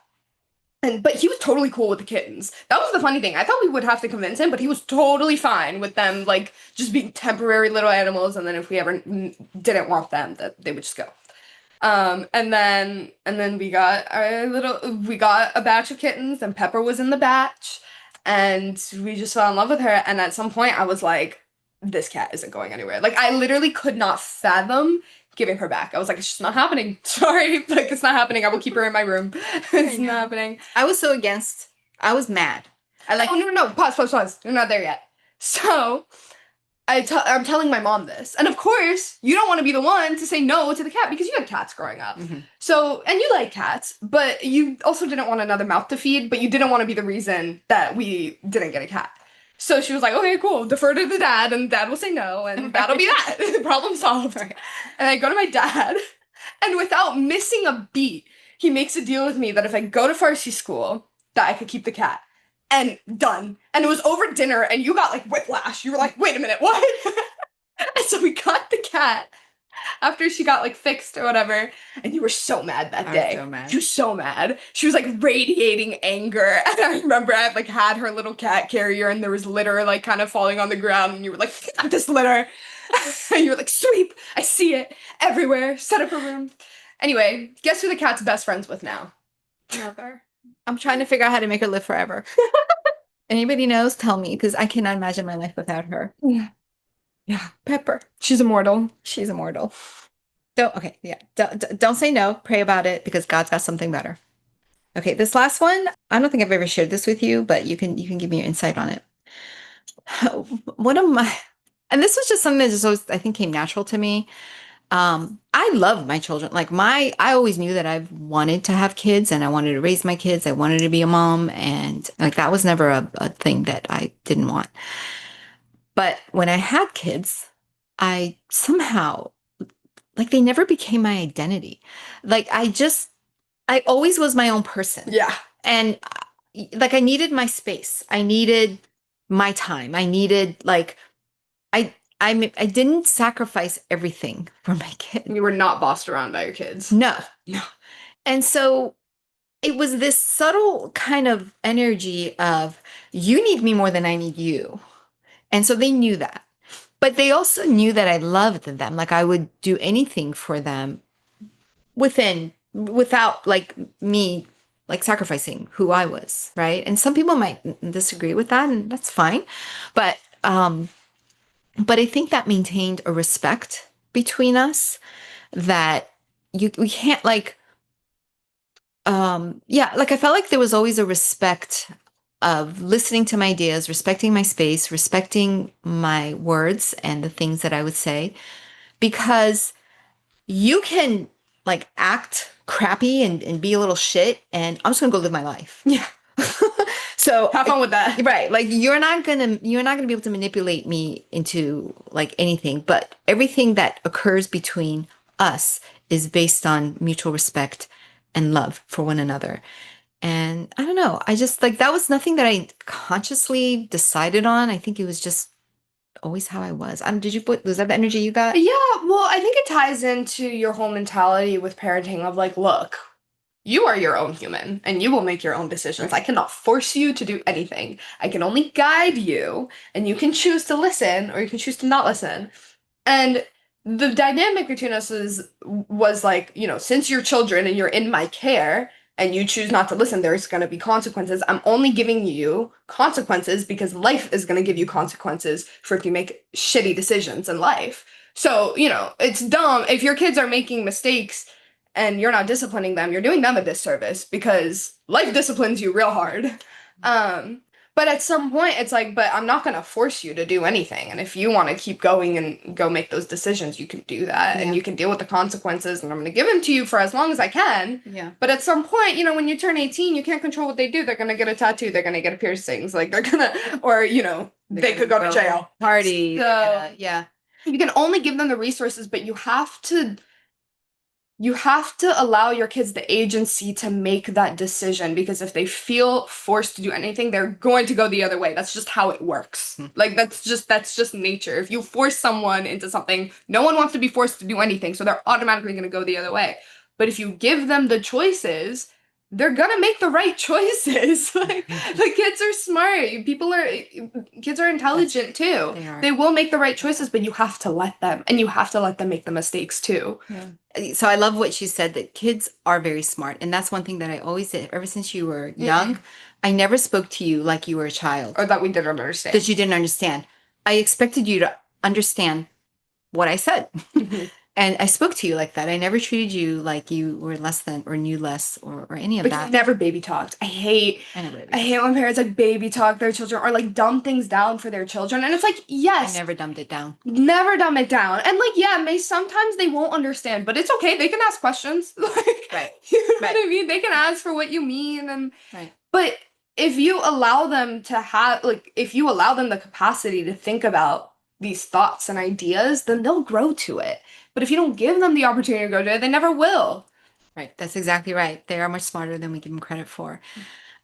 C: But he was totally cool with the kittens. That was the funny thing. I thought we would have to convince him, but he was totally fine with them, like, just being temporary little animals, and then if we ever didn't want them, that they would just go. And then we got a batch of kittens, and Pepper was in the batch, and we just fell in love with her. And at some point, I was like, this cat isn't going anywhere. Like, I literally could not fathom giving her back. I was like, it's just not happening. Sorry, like, it's not happening. I will keep her in my room. It's not happening.
B: I was so against. I was mad.
C: Oh, no. Pause. You're not there yet. So, I'm telling my mom this. And of course, you don't want to be the one to say no to the cat because you had cats growing up.
B: Mhm.
C: So, and you like cats, but you also didn't want another mouth to feed, but you didn't want to be the reason that we didn't get a cat. So she was like, okay, cool, defer to the dad, and dad will say no, and that'll be that. Problem solved. And I go to my dad, and without missing a beat, he makes a deal with me that if I go to Farsi school, that I could keep the cat. And done. And it was over dinner, and you got like whiplash. You were like, wait a minute, what? And so we got the cat after she got like fixed or whatever. And you were so mad that day.
B: I was so mad.
C: She was so mad. She was like radiating anger. And I remember I like had her little cat carrier, and there was litter like kind of falling on the ground. And you were like, "Got this litter." And you were like, sweep. I see it everywhere. Set up a room. Anyway, guess who the cat's best friends with now?
B: Never. I'm trying to figure out how to make her live forever. Anybody knows? Tell me, because I cannot imagine my life without her.
C: Yeah, Pepper. She's immortal.
B: She's immortal. Don't say no. Pray about it, because God's got something better. Okay, this last one, I don't think I've ever shared this with you, but you can give me your insight on it. And this was just something that just always, I think, came natural to me. I love my children. Like I always knew that I wanted to have kids, and I wanted to raise my kids. I wanted to be a mom, and like that was never a thing that I didn't want. But when I had kids, I somehow, like, they never became my identity. Like I always was my own person.
C: Yeah.
B: And like I needed my space. I needed my time. I needed like I didn't sacrifice everything for my kids.
C: You were not bossed around by your kids.
B: No.
C: No.
B: And so it was this subtle kind of energy of, you need me more than I need you. And so they knew that. But they also knew that I loved them. Like I would do anything for them without like me like sacrificing who I was, right? And some people might disagree with that, and that's fine. But I think that maintained a respect between us that we can't like, like I felt like there was always a respect of listening to my ideas, respecting my space, respecting my words and the things that I would say, because you can like act crappy and be a little shit, and I'm just gonna go live my life.
C: Yeah.
B: So
C: have fun with that.
B: Right. Like you're not gonna be able to manipulate me into like anything, but everything that occurs between us is based on mutual respect and love for one another. And I don't know, I just like, that was nothing that I consciously decided on. I think it was just always how I was. Was that the energy you got?
C: Yeah, well, I think it ties into your whole mentality with parenting of like, look, you are your own human and you will make your own decisions. I cannot force you to do anything. I can only guide you, and you can choose to listen or you can choose to not listen. And the dynamic between us was like, since you're children and you're in my care, and you choose not to listen, there's going to be consequences. I'm only giving you consequences because life is going to give you consequences for if you make shitty decisions in life. So, it's dumb. If your kids are making mistakes and you're not disciplining them, you're doing them a disservice because life disciplines you real hard. But at some point, it's like, but I'm not going to force you to do anything. And if you want to keep going and go make those decisions, you can do that. And you can deal with the consequences. And I'm going to give them to you for as long as I can.
B: Yeah.
C: But at some point, when you turn 18, you can't control what they do. They're going to get a tattoo. They're going to get a piercings. Like, they're going to, or, they could go to jail.
B: Party.
C: So,
B: yeah.
C: You can only give them the resources, but you have to allow your kids the agency to make that decision, because if they feel forced to do anything, they're going to go the other way. That's just how it works. Like, that's just nature. If you force someone into something, no one wants to be forced to do anything, so they're automatically going to go the other way. But if you give them the choices, they're gonna make the right choices. Like, the kids are smart. Kids are intelligent too.
B: They are.
C: They will make the right choices, but you have to let them, and you have to let them make the mistakes too.
B: Yeah. So I love what she said, that kids are very smart. And that's one thing that I always did. Ever since you were young, I never spoke to you like you were a child.
C: Or that we didn't understand.
B: That you didn't understand. I expected you to understand what I said. And I spoke to you like that. I never treated you like you were less than or knew less or any of
C: But
B: that.
C: you never baby talked. I hate when parents like baby talk their children or like dumb things down for their children. And it's like, yes.
B: I never dumbed it down.
C: Never dumb it down. And like, yeah, sometimes they won't understand, but it's okay. They can ask questions.
B: Right.
C: You know what I mean? They can ask for what you mean. And
B: right.
C: But if you allow them to have, like, if you allow them the capacity to think about these thoughts and ideas, then they'll grow to it. But if you don't give them the opportunity to go to it, they never will.
B: Right. That's exactly right. They are much smarter than we give them credit for.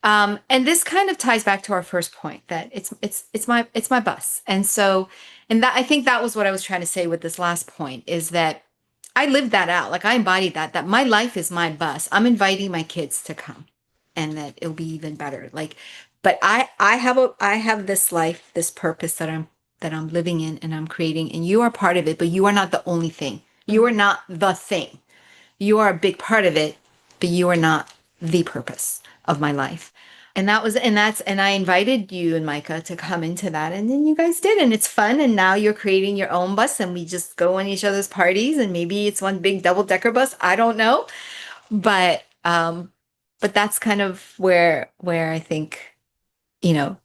B: And this kind of ties back to our first point, that it's my bus. And so, I think that was what I was trying to say with this last point, is that I lived that out. Like, I embodied that my life is my bus. I'm inviting my kids to come, and that it'll be even better. Like, but I have this life, this purpose that I'm living in and I'm creating, and you are part of it, but you are not the only thing. You are not the thing. You are a big part of it, but you are not the purpose of my life. And I invited you and Micah to come into that, and then you guys did, and it's fun. And now you're creating your own bus, and we just go on each other's parties, and maybe it's one big double-decker bus. I don't know, but that's kind of where I think,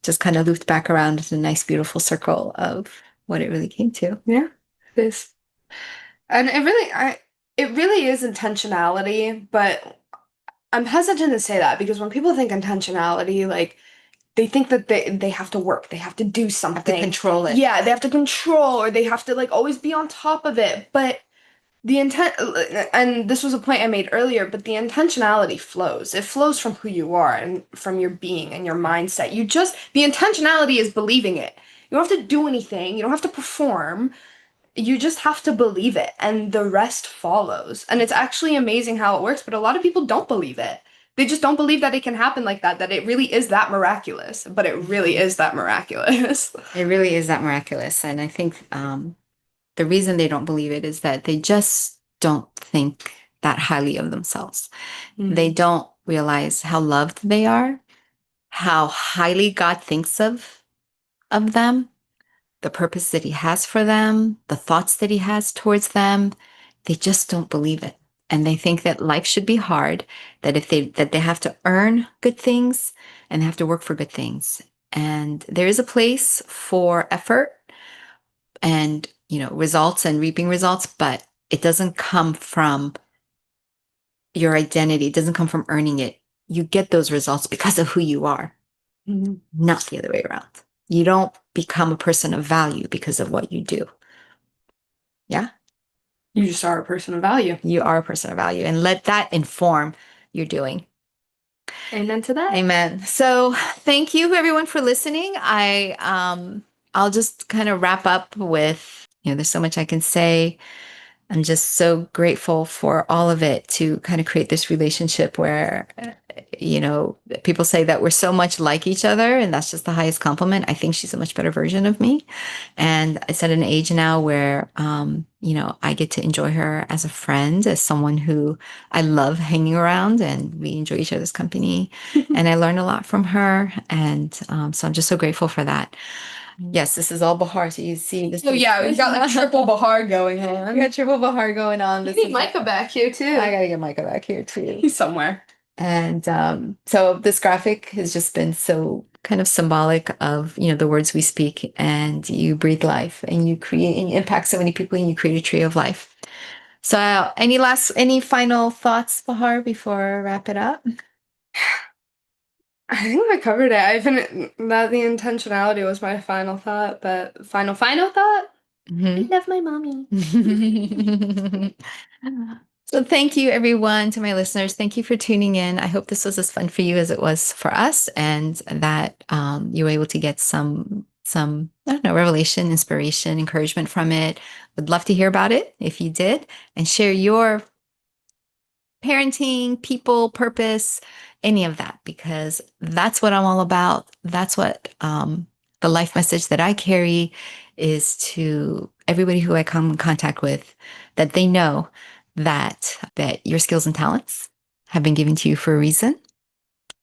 B: just kind of looped back around in a nice, beautiful circle of what it really came to.
C: Yeah, it is. And it really is intentionality, but I'm hesitant to say that, because when people think intentionality, like, they think that they have to work, they have to do something.
B: Have to control it.
C: Yeah, they have to control, or they have to, like, always be on top of it. But the intent, and this was a point I made earlier, but the intentionality flows. It flows from who you are and from your being and your mindset. The intentionality is believing it. You don't have to do anything. You don't have to perform. You just have to believe it, and the rest follows. And it's actually amazing how it works, but a lot of people don't believe it. They just don't believe that it can happen like that it really is that miraculous. But it really is that miraculous.
B: It really is that miraculous. And I think the reason they don't believe it is that they just don't think that highly of themselves. Mm-hmm. They don't realize how loved they are, how highly God thinks of them, the purpose that he has for them, the thoughts that he has towards them. They just don't believe it. And they think that life should be hard, that they have to earn good things and they have to work for good things. And there is a place for effort and, results and reaping results, but it doesn't come from your identity. It doesn't come from earning it. You get those results because of who you are, not the other way around. You don't become a person of value because of what you do. Yeah?
C: You just are a person of value.
B: You are a person of value, and let that inform your doing.
C: Amen to that.
B: Amen. So thank you everyone for listening. I'll just kind of wrap up with, there's so much I can say. I'm just so grateful for all of it to kind of create this relationship where, people say that we're so much like each other, and that's just the highest compliment. I think she's a much better version of me. And it's at an age now where, I get to enjoy her as a friend, as someone who I love hanging around, and we enjoy each other's company. And I learn a lot from her. And so I'm just so grateful for that. Yes, this is all Bahar. So you see this.
C: Oh yeah, we got like triple Bahar going on.
B: We got triple Bahar going on.
C: You need Micah back here too.
B: I gotta get Micah back here too.
C: He's somewhere.
B: And so this graphic has just been so kind of symbolic of, the words we speak, and you breathe life, and you create and you impact so many people, and you create a tree of life. So any final thoughts, Bahar, before I wrap it up?
C: I think I covered it. That the intentionality was my final thought, but final thought? I love my mommy.
B: So thank you, everyone, to my listeners. Thank you for tuning in. I hope this was as fun for you as it was for us, and that you were able to get some I don't know, revelation, inspiration, encouragement from it. Would love to hear about it if you did, and share your parenting, people, purpose, any of that, because that's what I'm all about. That's what the life message that I carry is to everybody who I come in contact with, that they know that your skills and talents have been given to you for a reason,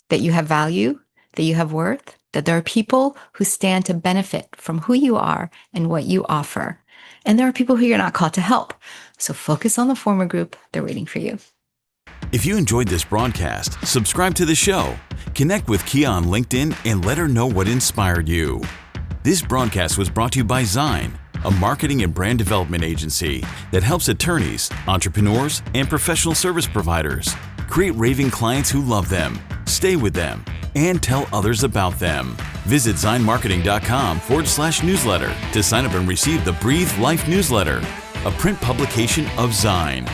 B: that you have value, that you have worth, that there are people who stand to benefit from who you are and what you offer. And there are people who you're not called to help. So focus on the former group. They're waiting for you.
A: If you enjoyed this broadcast, subscribe to the show, connect with Kia on LinkedIn, and let her know what inspired you. This broadcast was brought to you by Zine, a marketing and brand development agency that helps attorneys, entrepreneurs, and professional service providers create raving clients who love them, stay with them, and tell others about them. Visit zinemarketing.com/newsletter to sign up and receive the Breathe Life newsletter, a print publication of Zine.